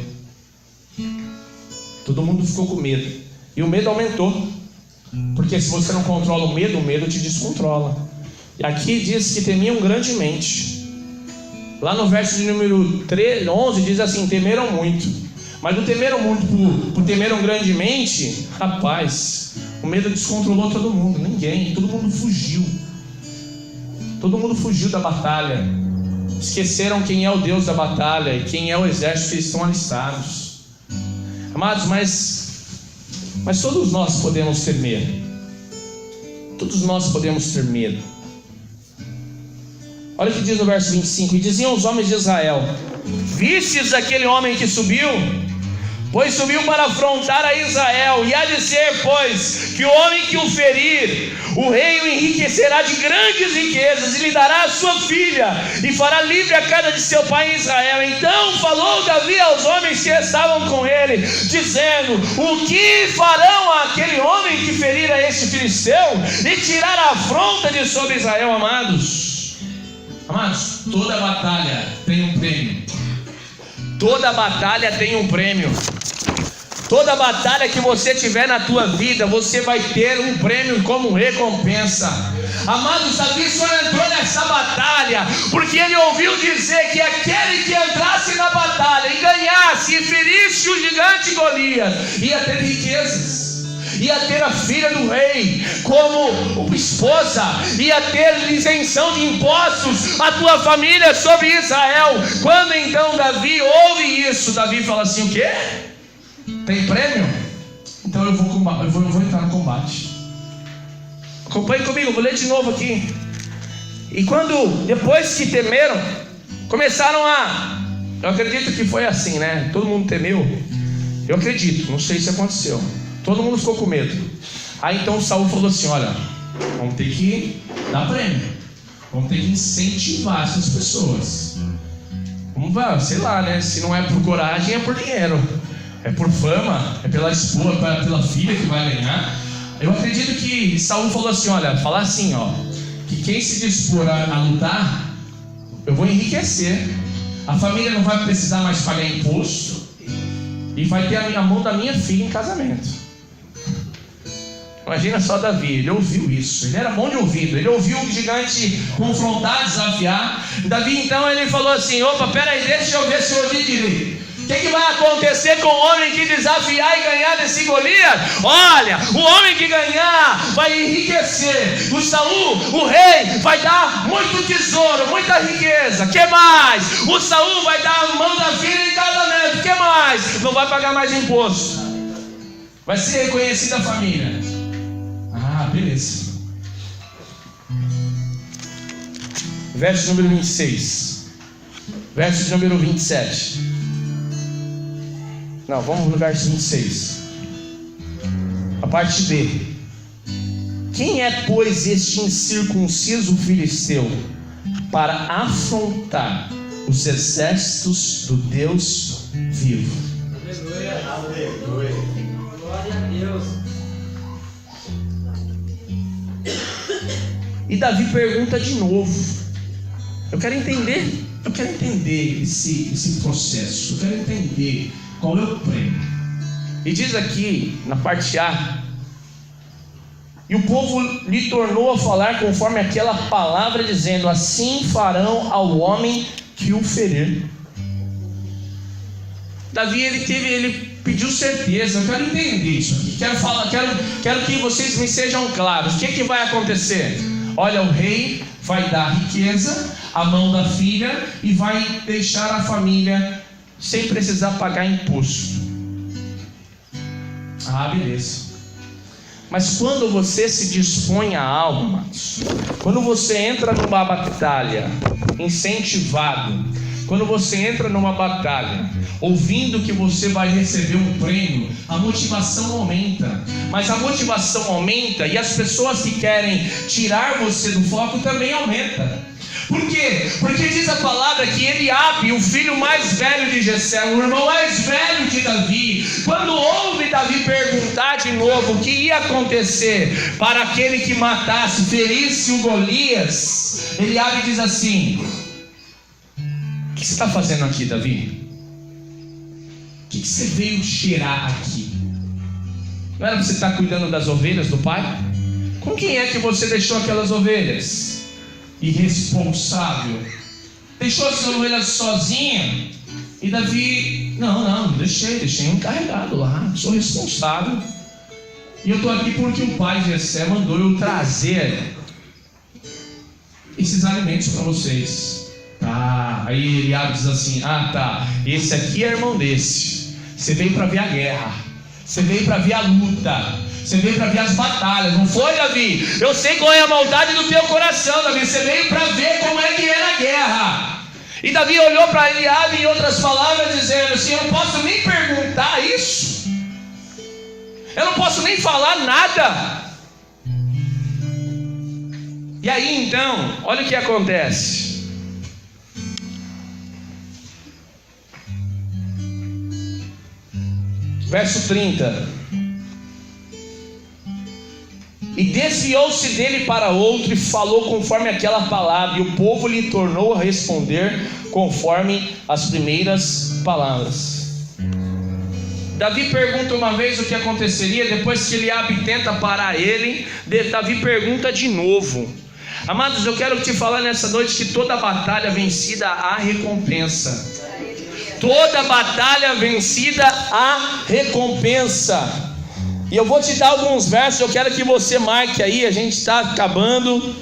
Speaker 1: Todo mundo ficou com medo. E o medo aumentou. Porque se você não controla o medo te descontrola. E aqui diz que temiam grandemente. Lá no verso de número 11 diz assim: temeram muito. Mas não temeram muito por temeram grandemente. Rapaz, o medo descontrolou todo mundo. Todo mundo fugiu. Todo mundo fugiu da batalha. Esqueceram quem é o Deus da batalha e quem é o exército que estão alistados. Amados, mas todos nós podemos ter medo. Todos nós podemos ter medo. Olha o que diz no verso 25: e diziam os homens de Israel: vistes aquele homem que subiu? Pois subiu para afrontar a Israel. E há de ser, pois, que o homem que o ferir, o rei o enriquecerá de grandes riquezas, e lhe dará a sua filha, e fará livre a casa de seu pai em Israel. Então falou Davi aos homens que estavam com ele, dizendo: o que farão àquele homem que ferir a este filisteu, e tirar a afronta de sobre Israel? Amados, toda batalha tem um prêmio. Toda batalha tem um prêmio. Toda batalha que você tiver na tua vida, você vai ter um prêmio como recompensa. Amados, Davi só entrou nessa batalha porque ele ouviu dizer que aquele que entrasse na batalha e ganhasse e ferisse o gigante Golias ia ter riquezas, ia ter a filha do rei como esposa, ia ter isenção de impostos, a tua família sobre Israel. Quando então Davi ouve isso, Davi fala assim: o quê? Tem prêmio? Então eu vou entrar no combate. Acompanhe comigo, vou ler de novo aqui. E depois que temeram, começaram eu acredito que foi assim, né? Todo mundo temeu. Eu acredito, não sei se aconteceu. Todo mundo ficou com medo. Aí então Saul falou assim: olha, vamos ter que dar prêmio. Vamos ter que incentivar essas pessoas. Vamos, sei lá, né? Se não é por coragem, é por dinheiro. É por fama, é pela esposa, pela filha que vai ganhar. Eu acredito que Saul falou assim: olha, fala assim, que quem se dispor a lutar, eu vou enriquecer. A família não vai precisar mais pagar imposto, e vai ter a mão da minha filha em casamento. Imagina só Davi, ele ouviu isso, ele era bom de ouvido, ele ouviu o gigante confrontar, desafiar. Davi então ele falou assim: opa, peraí, deixa eu ver se eu ouvi direito. O que vai acontecer com o homem que desafiar e ganhar desse Golias? Olha, o homem que ganhar vai enriquecer. O Saul, o rei, vai dar muito tesouro, muita riqueza. Que mais? O Saul vai dar a mão da filha em casamento. Que mais? Não vai pagar mais imposto. Vai ser reconhecida a família. Ah, beleza. Verso número 26. Verso número 27. Não, vamos no verso 26. A parte B. Quem é, pois, este incircunciso filisteu para afrontar os exércitos do Deus vivo?
Speaker 2: Aleluia, aleluia. Glória a Deus.
Speaker 1: E Davi pergunta de novo. Eu quero entender esse processo. Eu quero entender qual é o prêmio. E diz aqui na parte A: e o povo lhe tornou a falar conforme aquela palavra, dizendo: assim farão ao homem que o ferir. Davi ele pediu certeza. Eu quero entender isso aqui. Quero que vocês me sejam claros. O que vai acontecer? Olha, o rei vai dar riqueza, a mão da filha, e vai deixar a família sem precisar pagar imposto. Ah, beleza. Mas quando você se dispõe a algo, amados, quando você entra numa batalha incentivado, quando você entra numa batalha, ouvindo que você vai receber um prêmio, a motivação aumenta. Mas a motivação aumenta e as pessoas que querem tirar você do foco também aumentam. Por quê? Porque diz a palavra que Eliabe, o filho mais velho de Jessé, o irmão mais velho de Davi, quando ouve Davi perguntar de novo o que ia acontecer para aquele que matasse, ferisse o Golias, Eliabe diz assim: o que você está fazendo aqui, Davi? O que você veio cheirar aqui? Não era para você estar cuidando das ovelhas do pai? Com quem é que você deixou aquelas ovelhas? Irresponsável. Deixou as ovelhas sozinha. E Davi: não, deixei encarregado lá, sou responsável. E eu estou aqui porque o pai de Jessé mandou eu trazer esses alimentos para vocês. Tá. Aí Eliabe diz assim: tá, esse aqui é irmão desse. Você veio para ver a guerra, você veio para ver a luta, você veio para ver as batalhas, não foi, Davi? Eu sei qual é a maldade do teu coração, Davi. Você veio para ver como é que era a guerra. E Davi olhou para Eliabe, em outras palavras, dizendo assim: eu não posso nem perguntar isso, eu não posso nem falar nada. E aí então, olha o que acontece. Verso 30. E desviou-se dele para outro e falou conforme aquela palavra, e o povo lhe tornou a responder conforme as primeiras palavras. Davi pergunta uma vez o que aconteceria. Depois que Eliabe tenta parar ele, Davi pergunta de novo. Amados, eu quero te falar nessa noite que toda batalha vencida há recompensa. Toda batalha vencida há recompensa. E eu vou te dar alguns versos, eu quero que você marque aí, a gente está acabando.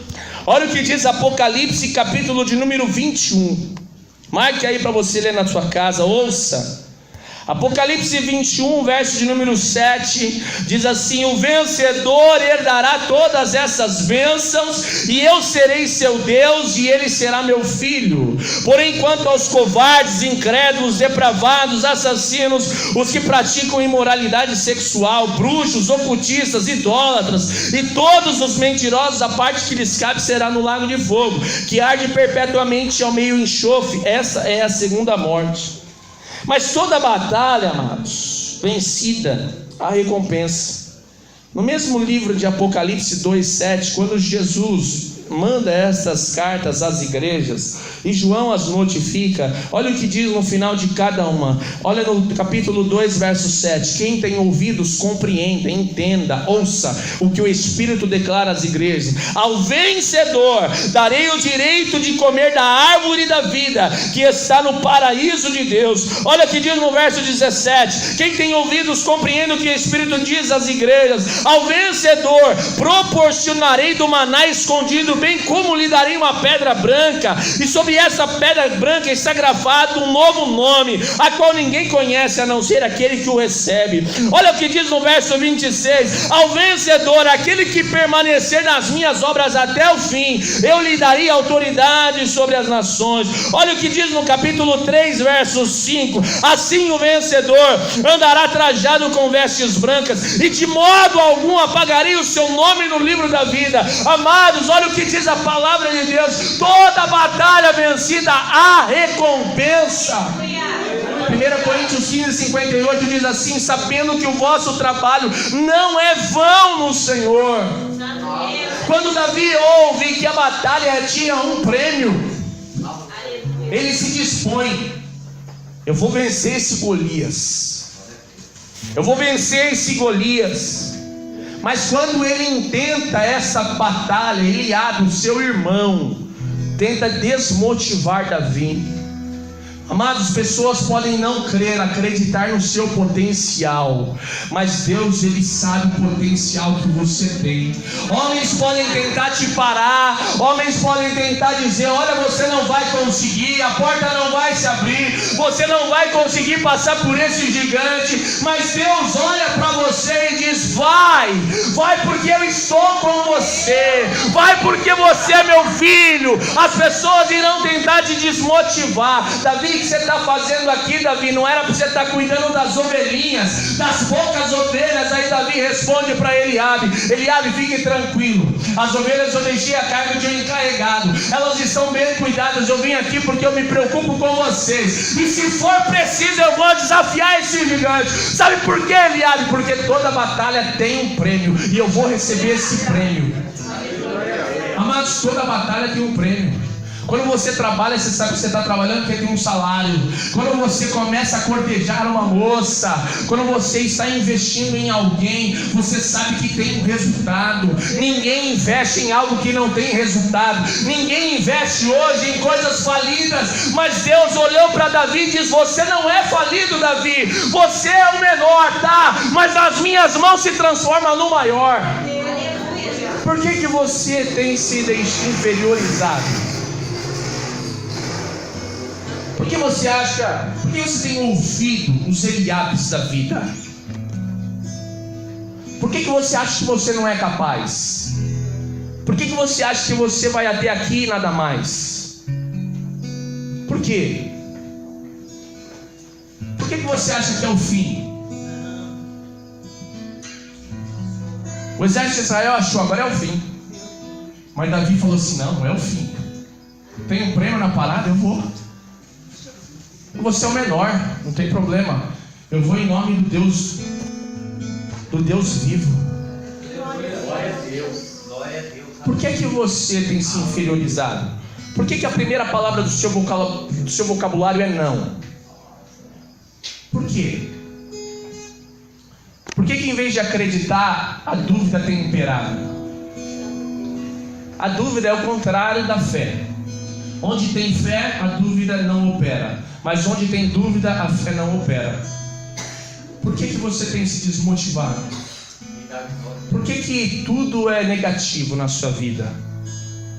Speaker 1: Olha o que diz Apocalipse, capítulo de número 21. Marque aí para você ler na sua casa, ouça. Apocalipse 21, verso de número 7, diz assim: o vencedor herdará todas essas bênçãos, e eu serei seu Deus, e ele será meu filho. Porém, quanto aos covardes, incrédulos, depravados, assassinos, os que praticam imoralidade sexual, bruxos, ocultistas, idólatras, e todos os mentirosos, a parte que lhes cabe será no lago de fogo, que arde perpetuamente ao meio enxofre. Essa é a segunda morte. Mas toda batalha, amados, vencida, há recompensa. No mesmo livro de Apocalipse 2:7, quando Jesus manda estas cartas às igrejas e João as notifica, olha o que diz no final de cada uma. Olha no capítulo 2, verso 7: quem tem ouvidos compreenda, entenda, ouça o que o Espírito declara às igrejas. Ao vencedor darei o direito de comer da árvore da vida que está no paraíso de Deus. Olha o que diz no verso 17: quem tem ouvidos compreenda o que o Espírito diz às igrejas. Ao vencedor proporcionarei do maná escondido, bem como lhe darei uma pedra branca, e sobre essa pedra branca está gravado um novo nome, a qual ninguém conhece a não ser aquele que o recebe. Olha o que diz no verso 26: ao vencedor, aquele que permanecer nas minhas obras até o fim, eu lhe darei autoridade sobre as nações. Olha o que diz no capítulo 3, verso 5: assim o vencedor andará trajado com vestes brancas, e de modo algum apagarei o seu nome no livro da vida. Amados, olha o que diz a palavra de Deus: toda batalha vencida há recompensa. 1 Coríntios 15:58 diz assim: sabendo que o vosso trabalho não é vão no Senhor. Quando Davi ouve que a batalha tinha um prêmio, ele se dispõe: eu vou vencer esse Golias, eu vou vencer esse Golias. Mas quando ele intenta essa batalha, Eliabe, o seu irmão, tenta desmotivar Davi. Amados, pessoas podem não crer, acreditar no seu potencial, mas Deus, Ele sabe o potencial que você tem. Homens podem tentar te parar, homens podem tentar dizer: olha, você não vai conseguir, a porta não vai se abrir, você não vai conseguir passar por esse gigante, mas Deus olha para você e diz: vai porque eu estou com você, vai porque você é meu filho. As pessoas irão tentar te desmotivar. Davi, o que você está fazendo aqui, Davi? Não era para você estar cuidando das ovelhinhas, das poucas ovelhas. Aí Davi responde para Eliabe: Eliabe, fique tranquilo, as ovelhas eu deixei a carga de um encarregado, elas estão bem cuidadas. Eu vim aqui porque eu me preocupo com vocês, e se for preciso eu vou desafiar esse gigante. Sabe por quê, Eliabe? Porque toda batalha tem um prêmio, e eu vou receber esse prêmio. Amados, toda batalha tem um prêmio. Quando você trabalha, você sabe que você está trabalhando porque tem um salário. Quando você começa a cortejar uma moça, quando você está investindo em alguém, você sabe que tem um resultado. Ninguém investe em algo que não tem resultado. Ninguém investe hoje em coisas falidas. Mas Deus olhou para Davi e diz: você não é falido, Davi. Você é o menor, tá? Mas nas minhas mãos se transforma no maior. Por que você tem sido inferiorizado? Por que você acha, por que você tem ouvido os Eliabes da vida? Por que você acha que você não é capaz? Por que você acha que você vai até aqui e nada mais? Por quê? Por que você acha que é o fim? O exército de Israel achou: agora é o fim. Mas Davi falou assim: não é o fim. Tem um prêmio na parada, eu vou. Você é o menor, não tem problema. Eu vou em nome do Deus vivo.
Speaker 2: Glória a Deus. Glória a Deus.
Speaker 1: Por que você tem se inferiorizado? Por que a primeira palavra do seu vocabulário é não? Por quê? Por que em vez de acreditar, a dúvida tem imperado? A dúvida é o contrário da fé. Onde tem fé, a dúvida não opera. Mas onde tem dúvida, a fé não opera. Por que você tem se desmotivado? Por que tudo é negativo na sua vida?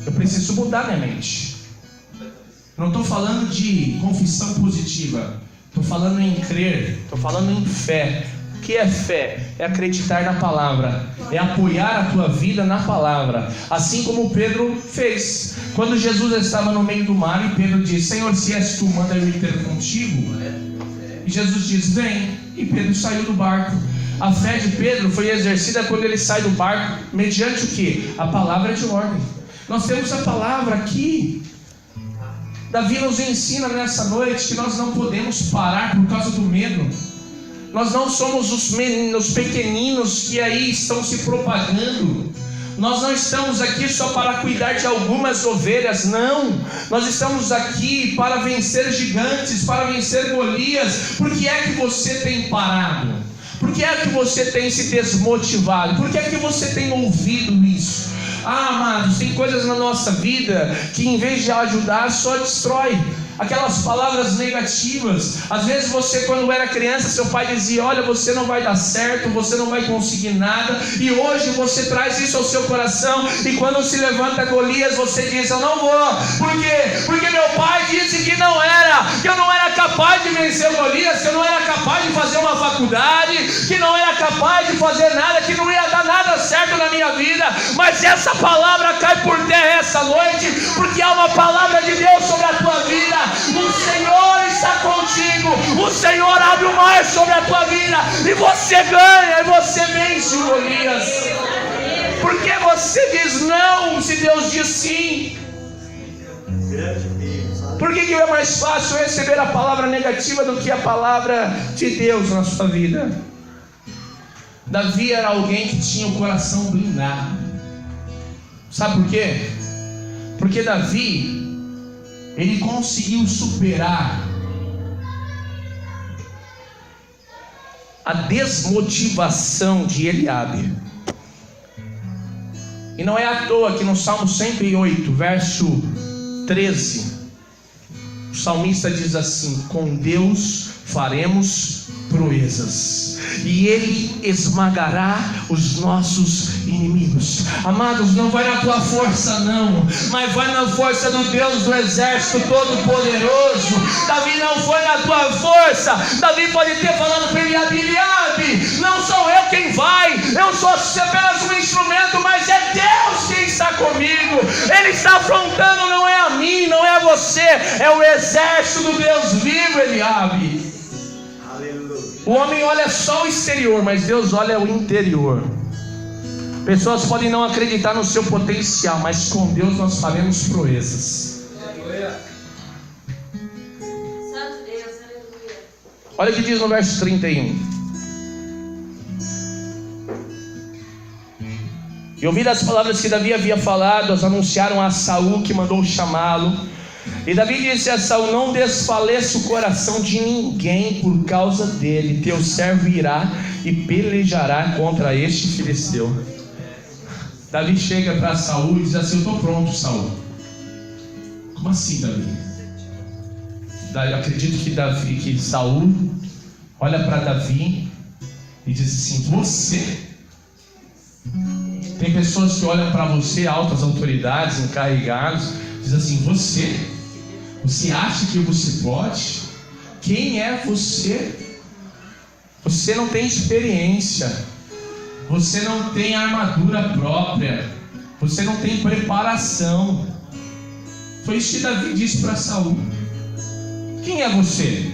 Speaker 1: Eu preciso mudar minha mente. Não estou falando de confissão positiva. Estou falando em crer. Estou falando em fé. O que é fé? É acreditar na palavra, é apoiar a tua vida na palavra, assim como Pedro fez. Quando Jesus estava no meio do mar e Pedro disse: Senhor, se és tu, manda eu ir ter contigo. E Jesus diz: vem. E Pedro saiu do barco. A fé de Pedro foi exercida quando ele sai do barco, mediante o que? A palavra de ordem. Nós temos a palavra aqui. Davi nos ensina nessa noite que nós não podemos parar por causa do medo. Nós não somos os meninos pequeninos que aí estão se propagando. Nós não estamos aqui só para cuidar de algumas ovelhas, não. Nós estamos aqui para vencer gigantes, para vencer Golias. Por que é que você tem parado? Por que é que você tem se desmotivado? Por que é que você tem ouvido isso? Amados, tem coisas na nossa vida que em vez de ajudar, só destrói. Aquelas palavras negativas. Às vezes você, quando era criança, seu pai dizia: olha, você não vai dar certo, você não vai conseguir nada. E hoje você traz isso ao seu coração, e quando se levanta Golias, você diz: eu não vou. Por quê? Porque meu pai disse que eu não era capaz de vencer Golias, que eu não era capaz de fazer uma faculdade, que não era capaz de fazer nada, que não ia dar nada certo na minha vida. Mas essa palavra cai por terra essa noite, porque há uma palavra de Deus sobre a tua vida. O Senhor está contigo. O Senhor abre o mar sobre a tua vida, e você ganha, e você vence o Golias. Por que você diz não se Deus diz sim? Por que é mais fácil receber a palavra negativa do que a palavra de Deus na sua vida? Davi era alguém que tinha o coração blindado. Sabe por quê? Porque Davi, ele conseguiu superar a desmotivação de Eliabe. E não é à toa que no Salmo 108, verso 13, O salmista diz assim: com Deus faremos proezas, e Ele esmagará os nossos inimigos. Amados, não vai na tua força não, mas vai na força do Deus do exército todo-poderoso. Davi não foi na tua força. Davi pode ter falado para Eliabe: não sou eu quem vai, eu sou apenas um instrumento, mas é Deus quem está comigo. Ele está afrontando, não é a mim, não é a você, é o exército do Deus vivo, Eliabe. O homem olha só o exterior, mas Deus olha o interior. Pessoas podem não acreditar no seu potencial, mas com Deus nós faremos proezas.
Speaker 3: Santo Deus, aleluia.
Speaker 1: Olha o que diz no verso 31. E ouvindo as palavras que Davi havia falado, as anunciaram a Saul, que mandou chamá-lo. E Davi disse a Saul: não desfaleça o coração de ninguém por causa dele. Teu servo irá e pelejará contra este filisteu. Davi chega para Saul e diz assim: eu estou pronto, Saul. Como assim, Davi? Acredito que Saul olha para Davi e diz assim: você? Tem pessoas que olham para você, altas autoridades, encarregados, diz assim: você acha que você pode? Quem é você? Você não tem experiência, você não tem armadura própria, você não tem preparação. Foi isso que Davi disse para Saul: quem é você?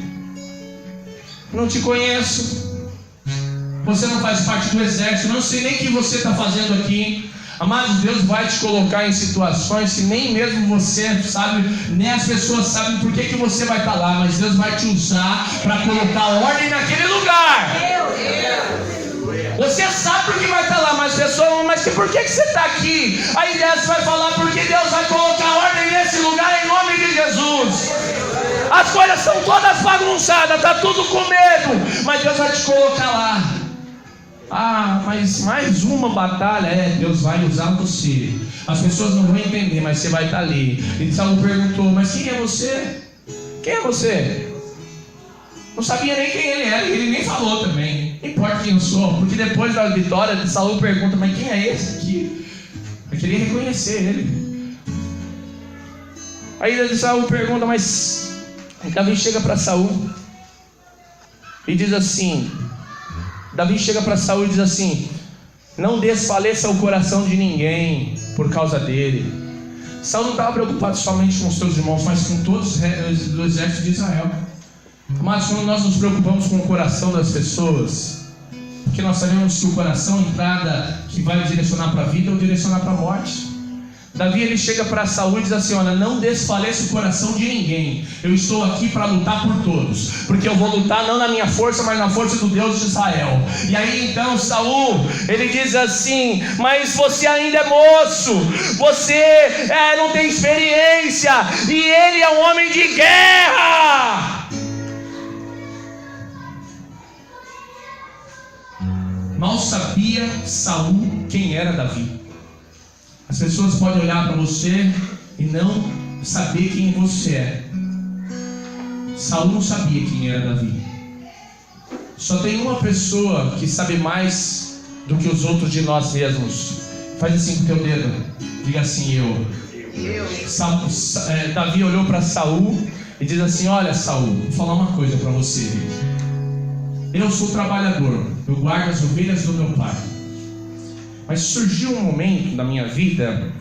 Speaker 1: Não te conheço, você não faz parte do exército, não sei nem o que você está fazendo aqui. Amados, Deus vai te colocar em situações que nem mesmo você sabe, nem as pessoas sabem por que você vai estar lá, mas Deus vai te usar para colocar ordem naquele lugar. Você sabe por que vai estar lá, mas por que você está aqui? Aí Deus vai falar: porque Deus vai colocar ordem nesse lugar em nome de Jesus. As coisas são todas bagunçadas, está tudo com medo, mas Deus vai te colocar lá. Ah, mas mais uma batalha. Deus vai usar você. As pessoas não vão entender, mas você vai estar ali. E Saul perguntou: mas quem é você? Quem é você? Não sabia nem quem ele era, e ele nem falou também. Não importa quem eu sou, porque depois da vitória, Saul pergunta: mas quem é esse aqui? Eu queria reconhecer ele. Aí Saul pergunta, mas Davi chega para Saul e diz assim: Davi chega para Saul e diz assim: não desfaleça o coração de ninguém por causa dele. Saul não estava preocupado somente com os seus irmãos, mas com todos do exército de Israel. Mas quando nós nos preocupamos com o coração das pessoas, porque nós sabemos que o coração é entrada que vai direcionar para a vida ou direcionar para a morte. Davi ele chega para Saul e diz assim: olha, não desfaleça o coração de ninguém. Eu estou aqui para lutar por todos, porque eu vou lutar não na minha força, mas na força do Deus de Israel. E aí então Saul, ele diz assim: mas você ainda é moço, você não tem experiência, e ele é um homem de guerra. Mal sabia Saul quem era Davi. As pessoas podem olhar para você e não saber quem você é. Saul não sabia quem era Davi. Só tem uma pessoa que sabe mais do que os outros de nós mesmos. Faz assim com o teu dedo. Diga assim: eu. Davi olhou para Saul e diz assim: olha, Saul, vou falar uma coisa para você. Eu sou trabalhador, eu guardo as ovelhas do meu pai. Mas surgiu um momento na minha vida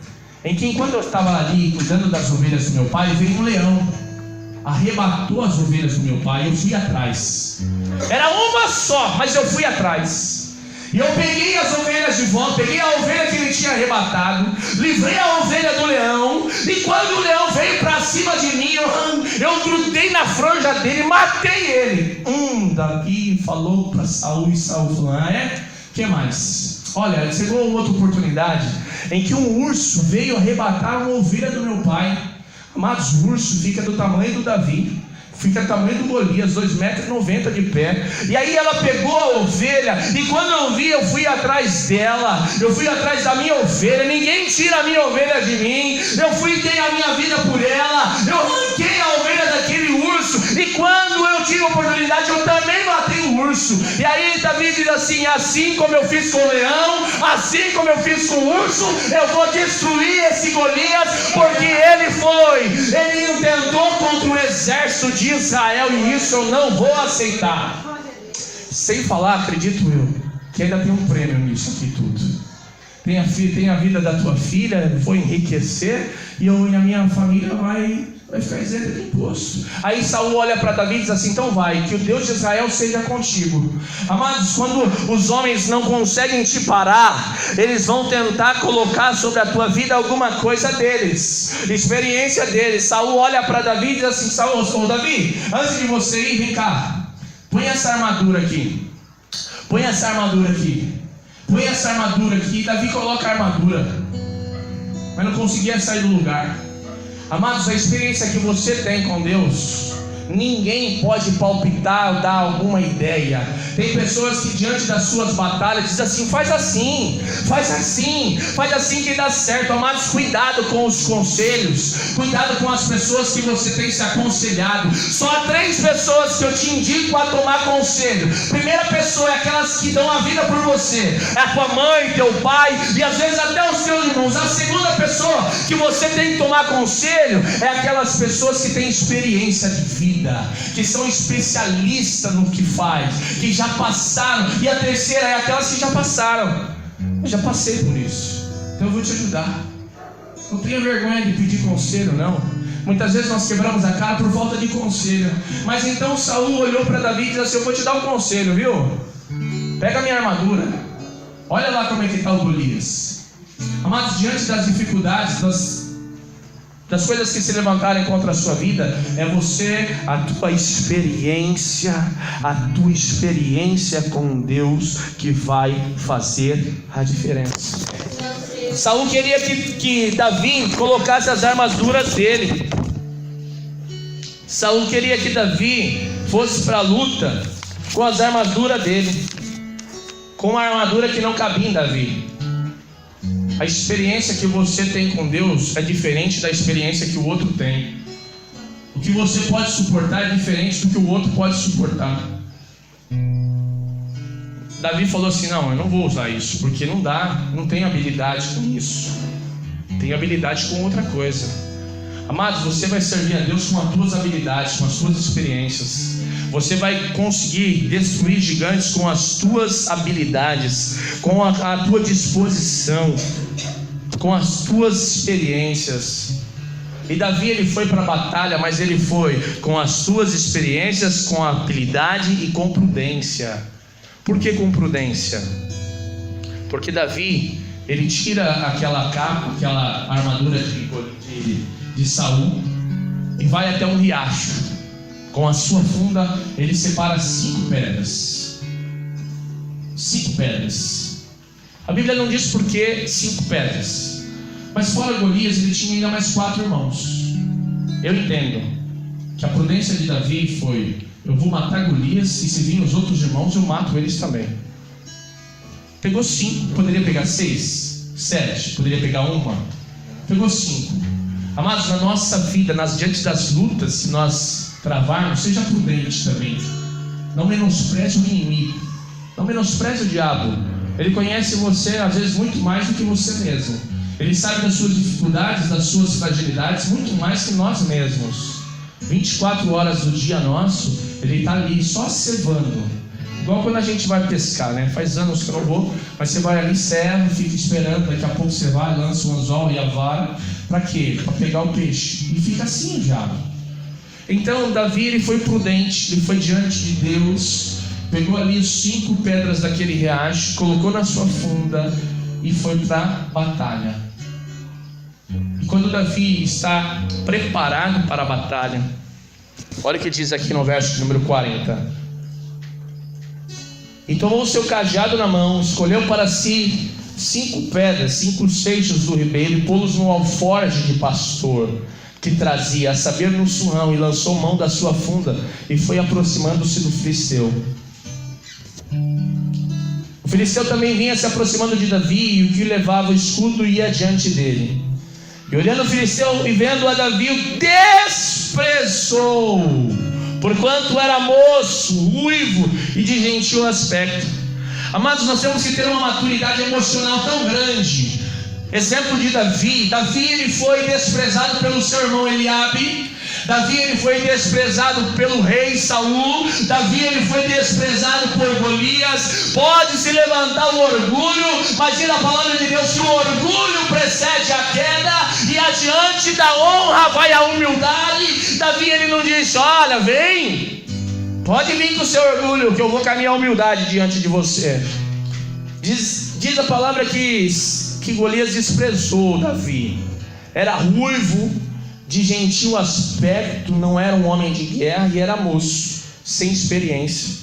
Speaker 1: em que, enquanto eu estava ali cuidando das ovelhas do meu pai, veio um leão, arrebatou as ovelhas do meu pai. Eu fui atrás. Era uma só, mas eu fui atrás. E eu peguei as ovelhas de volta, peguei a ovelha que ele tinha arrebatado, livrei a ovelha do leão. E quando o leão veio para cima de mim, eu grudei na franja dele e matei ele. Davi falou para Saul, e Saul falou: o que mais? Olha, chegou uma outra oportunidade em que um urso veio arrebatar uma ovelha do meu pai. Amados, o urso fica do tamanho do Davi, fica do tamanho do Golias, 2,90 m de pé. E aí ela pegou a ovelha, e quando eu vi, eu fui atrás dela, eu fui atrás da minha ovelha. Ninguém tira a minha ovelha de mim. Eu fui e dei a minha vida por ela. Eu arranquei a ovelha daquele urso, e quando eu tive a oportunidade, eu também matei o urso. E aí Davi diz assim: assim como eu fiz com o leão, assim como eu fiz com o urso, eu vou destruir esse Golias, porque ele intentou contra o exército de Israel, e isso eu não vou aceitar. Sem falar, acredito eu, que ainda tem um prêmio nisso aqui tudo. Tem a vida da tua filha, vou enriquecer, e a minha família vai ficar isenta de imposto. Aí Saul olha para Davi e diz assim: então vai, que o Deus de Israel seja contigo. Amados, quando os homens não conseguem te parar, eles vão tentar colocar sobre a tua vida alguma coisa deles, experiência deles. Saul olha para Davi e diz assim: Saul, Davi, antes de você ir, vem cá, põe essa armadura aqui, põe essa armadura aqui, põe essa armadura aqui. E Davi coloca a armadura, mas não conseguia sair do lugar. Amados, a experiência que você tem com Deus, ninguém pode palpitar ou dar alguma ideia. Tem pessoas que diante das suas batalhas dizem assim: faz assim, faz assim, faz assim que dá certo. Amados, cuidado com os conselhos, cuidado com as pessoas que você tem se aconselhado. Só há 3 pessoas que eu te indico a tomar conselho. Primeira pessoa é aquelas que dão a vida por você, é a tua mãe, teu pai e às vezes até os teus irmãos. A segunda pessoa que você tem que tomar conselho é aquelas pessoas que têm experiência de vida, que são especialistas no que faz, que já passaram. E a terceira é aquelas que já passaram. Eu já passei por isso, então eu vou te ajudar. Não tenha vergonha de pedir conselho, não. Muitas vezes nós quebramos a cara por falta de conselho. Mas então Saul olhou para Davi e disse assim: eu vou te dar um conselho, viu? Pega a minha armadura, olha lá como é que está o Golias. Amados, diante das dificuldades, das coisas que se levantarem contra a sua vida, é você, a tua experiência com Deus que vai fazer a diferença. Saul queria que Davi colocasse as armaduras dele. Saul queria que Davi fosse para a luta com as armaduras dele, com uma armadura que não cabia em Davi. A experiência que você tem com Deus é diferente da experiência que o outro tem. O que você pode suportar é diferente do que o outro pode suportar. Davi falou assim: não, eu não vou usar isso, porque não dá, não tenho habilidade com isso, tenho habilidade com outra coisa. Amados, você vai servir a Deus com as tuas habilidades, com as tuas experiências. Você vai conseguir destruir gigantes com as tuas habilidades, com a tua disposição, com as tuas experiências. E Davi, ele foi para a batalha, mas ele foi com as suas experiências, com habilidade e com prudência. Por que com prudência? Porque Davi, ele tira aquela capa, aquela armadura de Saul, e vai até um riacho. Com a sua funda, ele separa 5 pedras. 5 pedras. A Bíblia não diz por que 5 pedras, mas fora Golias, ele tinha ainda mais 4 irmãos. Eu entendo que a prudência de Davi foi: eu vou matar Golias, e se virem os outros irmãos, eu mato eles também. Pegou 5, poderia pegar 6, 7, poderia pegar 1. Pegou 5. Amados, na nossa vida, diante das lutas, se nós travarmos, seja prudente também. Não menospreze o inimigo, não menospreze o diabo. Ele conhece você às vezes muito mais do que você mesmo. Ele sabe das suas dificuldades, das suas fragilidades, muito mais que nós mesmos. 24 horas do dia nosso, ele está ali só cevando. Igual quando a gente vai pescar, né? Faz anos que eu não vou, mas você vai ali, serve, fica esperando. Daqui a pouco você vai, lança o anzol e a vara. Para quê? Para pegar o peixe. E fica assim o diabo. Então Davi, ele foi prudente, ele foi diante de Deus, pegou ali as 5 pedras daquele riacho, colocou na sua funda e foi para a batalha. E quando Davi está preparado para a batalha, olha o que diz aqui no verso número 40. E tomou o seu cajado na mão, escolheu para si 5 pedras, 5 seixos do ribeiro, e pô-los no alforje de pastor que trazia, a saber, no surrão, e lançou mão da sua funda e foi aproximando-se do filisteu. O filisteu também vinha se aproximando de Davi, e o que levava o escudo ia diante dele. E olhando o filisteu e vendo a Davi, o desprezou, porquanto era moço, ruivo e de gentil aspecto. Amados, nós temos que ter uma maturidade emocional tão grande. Exemplo de Davi. Davi, ele foi desprezado pelo seu irmão Eliabe. Davi, ele foi desprezado pelo rei Saul. Davi, ele foi desprezado por Golias. Pode se levantar o orgulho, mas diz a palavra de Deus que o orgulho precede a queda, e adiante da honra vai a humildade. Davi, ele não disse: olha, vem, pode vir com o seu orgulho, que eu vou caminhar a humildade diante de você. Diz a palavra que Golias desprezou Davi. Era ruivo, de gentil aspecto, não era um homem de guerra e era moço, sem experiência.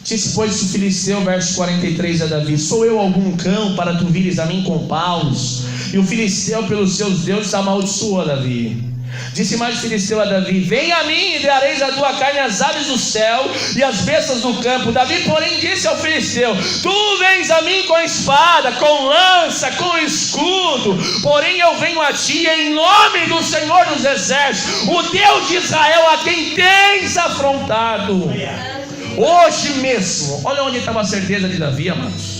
Speaker 1: Disse, pois, o filisteu, verso 43 a Davi: sou eu algum cão para tu vires a mim com paus? E o filisteu, pelos seus deuses, amaldiçoou Davi. Disse mais o filisteu a Davi: vem a mim e dareis a tua carne às aves do céu e às bestas do campo. Davi, porém, disse ao filisteu: tu vens a mim com espada, com lança, com escudo, porém eu venho a ti em nome do Senhor dos exércitos, o Deus de Israel, a quem tens afrontado. Hoje mesmo, olha onde estava a certeza de Davi, amados.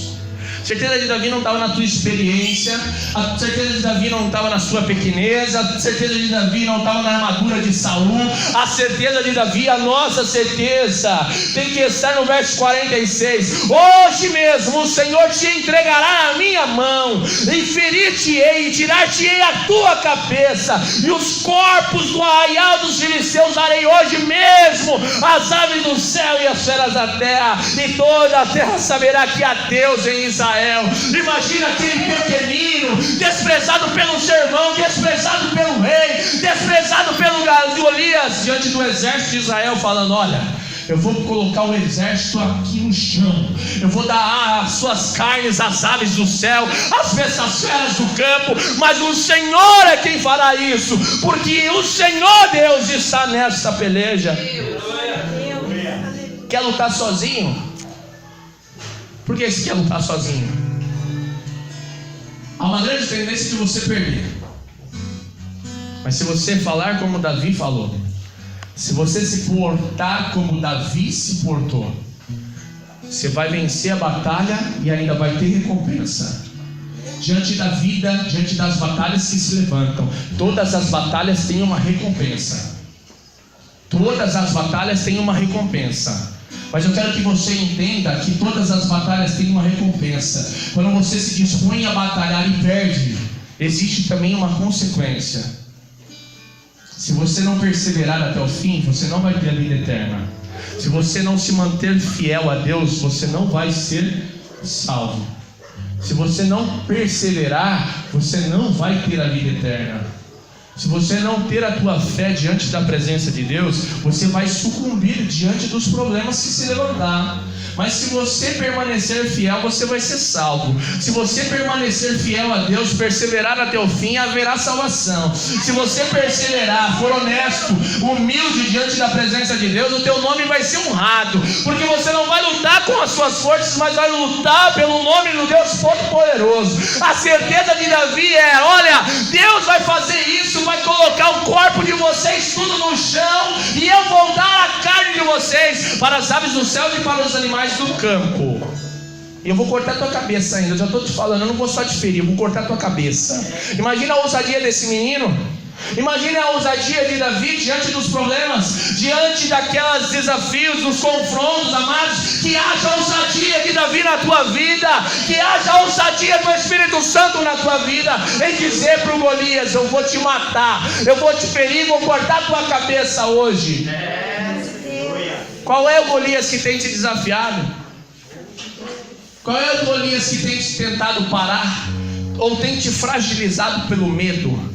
Speaker 1: A certeza de Davi não estava na tua experiência, a certeza de Davi não estava na sua pequenez, a certeza de Davi não estava na armadura de Saul. A certeza de Davi, a nossa certeza, tem que estar no verso 46. Hoje mesmo o Senhor te entregará a minha mão, e ferir-te-ei, e tirar-te-ei a tua cabeça, e os corpos do arraial dos filisteus darei hoje mesmo às aves do céu e às feras da terra, e toda a terra saberá que há Deus em Israel. Imagina aquele pequenino, desprezado pelo seu irmão, desprezado pelo rei, desprezado pelo Golias, diante do exército de Israel, falando: olha, eu vou colocar o exército aqui no chão, eu vou dar as suas carnes às aves do céu, às feras do campo, mas o Senhor é quem fará isso, porque o Senhor Deus está nessa peleja. Quer lutar sozinho? Por que você quer lutar sozinho? Há uma grande tendência de você perder. Mas se você falar como Davi falou, se você se portar como Davi se portou, você vai vencer a batalha e ainda vai ter recompensa. Diante da vida, diante das batalhas que se levantam, todas as batalhas têm uma recompensa. Todas as batalhas têm uma recompensa. Mas eu quero que você entenda que todas as batalhas têm uma recompensa. Quando você se dispõe a batalhar e perde, existe também uma consequência. Se você não perseverar até o fim, você não vai ter a vida eterna. Se você não se manter fiel a Deus, você não vai ser salvo. Se você não perseverar, você não vai ter a vida eterna. Se você não ter a tua fé diante da presença de Deus, você vai sucumbir diante dos problemas que se levantar. Mas se você permanecer fiel, você vai ser salvo. Se você permanecer fiel a Deus, perseverar até o fim, haverá salvação. Se você perseverar, for honesto, humilde diante da presença de Deus, o teu nome vai ser honrado, porque você não vai lutar com as suas forças, mas vai lutar pelo nome do Deus Todo-Poderoso. A certeza de Davi é: olha, Deus vai fazer isso, vai colocar o corpo de vocês tudo no chão, e eu vou dar a carne de vocês para as aves do céu e para os animais do campo. E eu vou cortar tua cabeça ainda. Eu já estou te falando, eu não vou só te ferir, eu vou cortar tua cabeça. Imagina a ousadia desse menino. Imagine a ousadia de Davi diante dos problemas, diante daqueles desafios, dos confrontos, amados. Que haja ousadia de Davi na tua vida, que haja ousadia do Espírito Santo na tua vida, em dizer para o Golias: eu vou te matar, eu vou te ferir, vou cortar tua cabeça hoje. Qual é o Golias que tem te desafiado? Qual é o Golias que tem te tentado parar, ou tem te fragilizado pelo medo?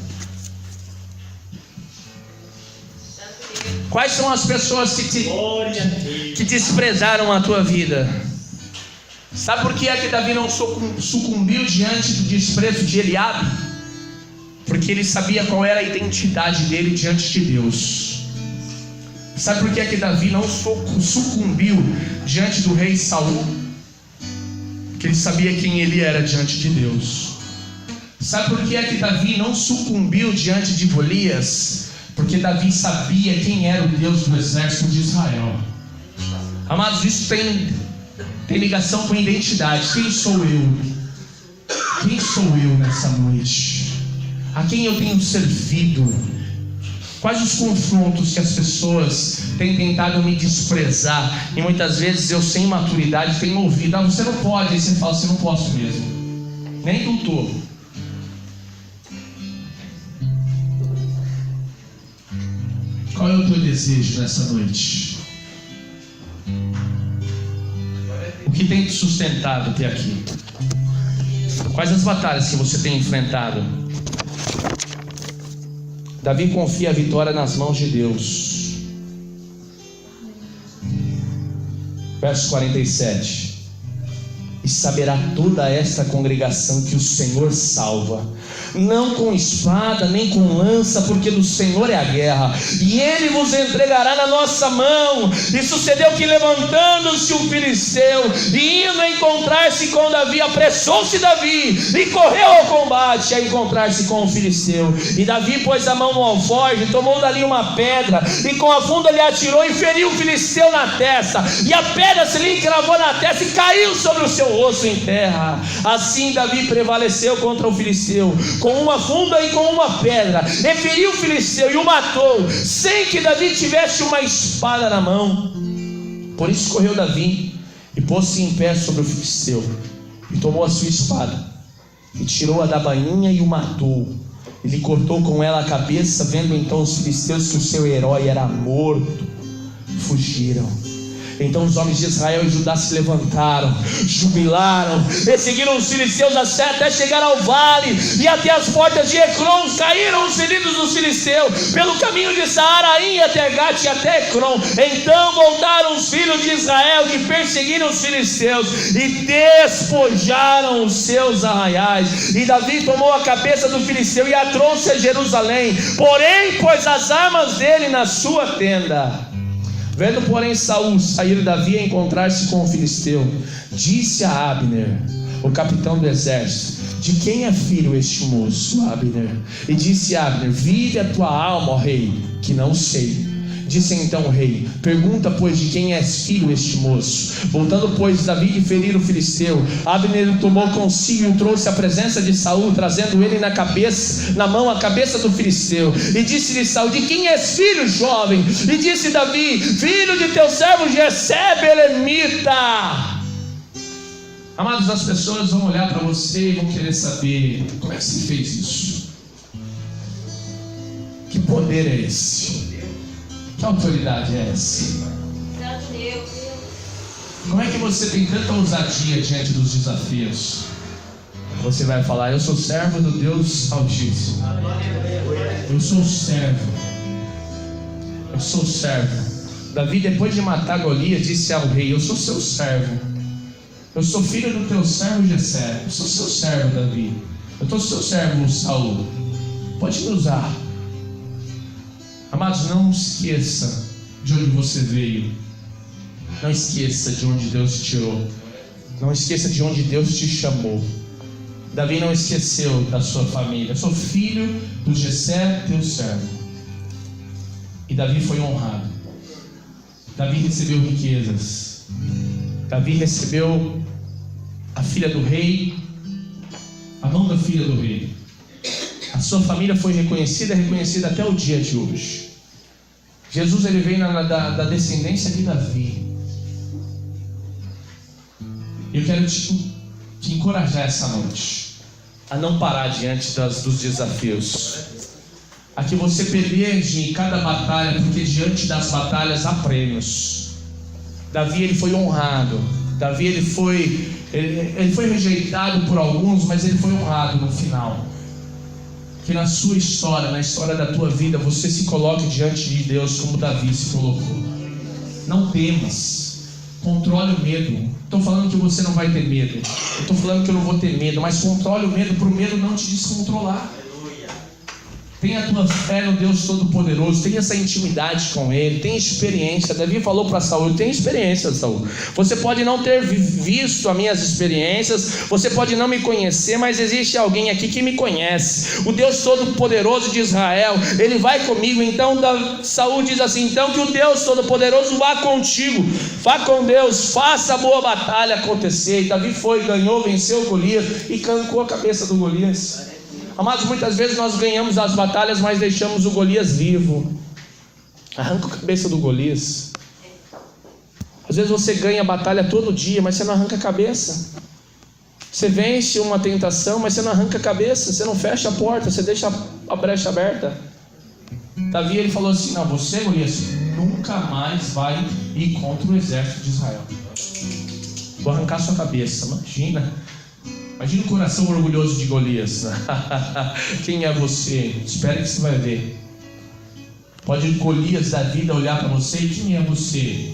Speaker 1: Quais são as pessoas que desprezaram a tua vida? Sabe por que é que Davi não sucumbiu diante do desprezo de Eliabe? Porque ele sabia qual era a identidade dele diante de Deus. Sabe por que é que Davi não sucumbiu diante do rei Saul? Porque ele sabia quem ele era diante de Deus. Sabe por que é que Davi não sucumbiu diante de Golias? Porque Davi sabia quem era o Deus do exército de Israel. Amados, isso tem ligação com identidade. Quem sou eu? Quem sou eu nessa noite? A quem eu tenho servido? Quais os confrontos que as pessoas têm tentado me desprezar? E muitas vezes eu, sem maturidade, tenho ouvido: ah, você não pode. Aí você fala: você não posso mesmo. Nem doutor. Qual é o teu desejo nessa noite? O que tem te sustentado até aqui? Quais as batalhas que você tem enfrentado? Davi confia a vitória nas mãos de Deus. Verso 47. E saberá toda esta congregação que o Senhor salva, não com espada nem com lança, porque do Senhor é a guerra, e Ele vos entregará na nossa mão. E sucedeu que, levantando-se um filisteu e indo encontrar-se com Davi, apressou-se Davi e correu ao combate a encontrar-se com o filisteu. E Davi pôs a mão no alforje, tomou dali uma pedra e com a funda lhe atirou e feriu o filisteu na testa, e a pedra se lhe encravou na testa e caiu sobre o seu rosto em terra. Assim Davi prevaleceu contra o filisteu com uma funda e com uma pedra, e feriu o filisteu e o matou, sem que Davi tivesse uma espada na mão. Por isso correu Davi e pôs-se em pé sobre o filisteu, e tomou a sua espada e tirou-a da bainha e o matou. E lhe cortou com ela a cabeça. Vendo então os filisteus que o seu herói era morto, fugiram. Então os homens de Israel e Judá se levantaram, jubilaram, e seguiram os filisteus até chegar ao vale, e até as portas de Ecrom. Caíram os feridos dos filisteus pelo caminho de Saaraim até Gate e até Ecrom. Então voltaram os filhos de Israel que perseguiram os filisteus e despojaram os seus arraiais. E Davi tomou a cabeça do filisteu e a trouxe a Jerusalém, porém pôs as armas dele na sua tenda. Vendo, porém, Saul sair Davi a encontrar-se com o filisteu, disse a Abner, o capitão do exército: de quem é filho este moço, Abner? E disse Abner: vive a tua alma, ó rei, que não sei. Disse então o rei: pergunta, pois, de quem és filho este moço? Voltando, pois, Davi de ferir o filisteu, Abner o tomou consigo e o trouxe à presença de Saul, trazendo ele na mão a cabeça do filisteu. E disse-lhe Saul: de quem és filho, jovem? E disse Davi: filho de teu servo Jessé belemita. Amados, as pessoas vão olhar para você e vão querer saber: como é que você fez isso? Que poder é esse? Que autoridade é essa? Como é que você tem tanta ousadia diante dos desafios? Você vai falar: eu sou servo do Deus Altíssimo. Eu sou servo. Eu sou servo. Davi, depois de matar Golias, disse ao rei: eu sou seu servo. Eu sou filho do teu servo Jessé. Eu sou seu servo, Davi. Eu sou seu servo, Saul. Pode me usar. Amados, não esqueça de onde você veio. Não esqueça de onde Deus te tirou. Não esqueça de onde Deus te chamou. Davi não esqueceu da sua família. Eu sou filho do Jessé, teu servo. E Davi foi honrado. Davi recebeu riquezas. Davi recebeu a filha do rei, a mão da filha do rei. A sua família foi reconhecida até o dia de hoje. Jesus, ele veio da descendência de Davi. Eu quero te encorajar essa noite a não parar diante dos desafios, a que você peleje em cada batalha, porque diante das batalhas há prêmios. Davi, ele foi honrado. Davi, ele foi rejeitado por alguns, mas ele foi honrado no final. Que na sua história, na história da tua vida, você se coloque diante de Deus como Davi se colocou. Não temas, controle o medo. Estou falando que você não vai ter medo. Eu estou falando que eu não vou ter medo, mas controle o medo para o medo não te descontrolar. Tenha a tua fé no Deus Todo-Poderoso. Tenha essa intimidade com Ele. Tenha experiência. Davi falou para Saul: tem experiência, Saul. Você pode não ter visto as minhas experiências, você pode não me conhecer, mas existe alguém aqui que me conhece. O Deus Todo-Poderoso de Israel, Ele vai comigo. Então Saul diz assim: então que o Deus Todo-Poderoso vá contigo. Vá com Deus, faça a boa batalha acontecer. E Davi foi, ganhou, venceu Golias e arrancou a cabeça do Golias. Amados, muitas vezes nós ganhamos as batalhas, mas deixamos o Golias vivo. Arranca a cabeça do Golias. Às vezes você ganha a batalha todo dia, mas você não arranca a cabeça. Você vence uma tentação, mas você não arranca a cabeça. Você não fecha a porta, você deixa a brecha aberta. Davi, ele falou assim: não, você, Golias, nunca mais vai ir contra o exército de Israel. Vou arrancar sua cabeça. Imagina o coração orgulhoso de Golias. Quem é você? Espere que você vai ver. Pode Golias da vida olhar para você e quem é você?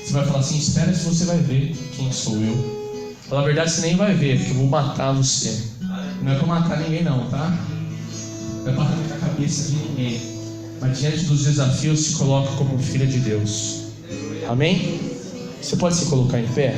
Speaker 1: Você vai falar assim: espera que você vai ver quem sou eu. Na verdade você nem vai ver, porque eu vou matar você. Não é para matar ninguém não, tá? Não é para arrancar a cabeça de ninguém. Mas diante dos desafios se coloca como filha de Deus. Amém? Você pode se colocar em pé?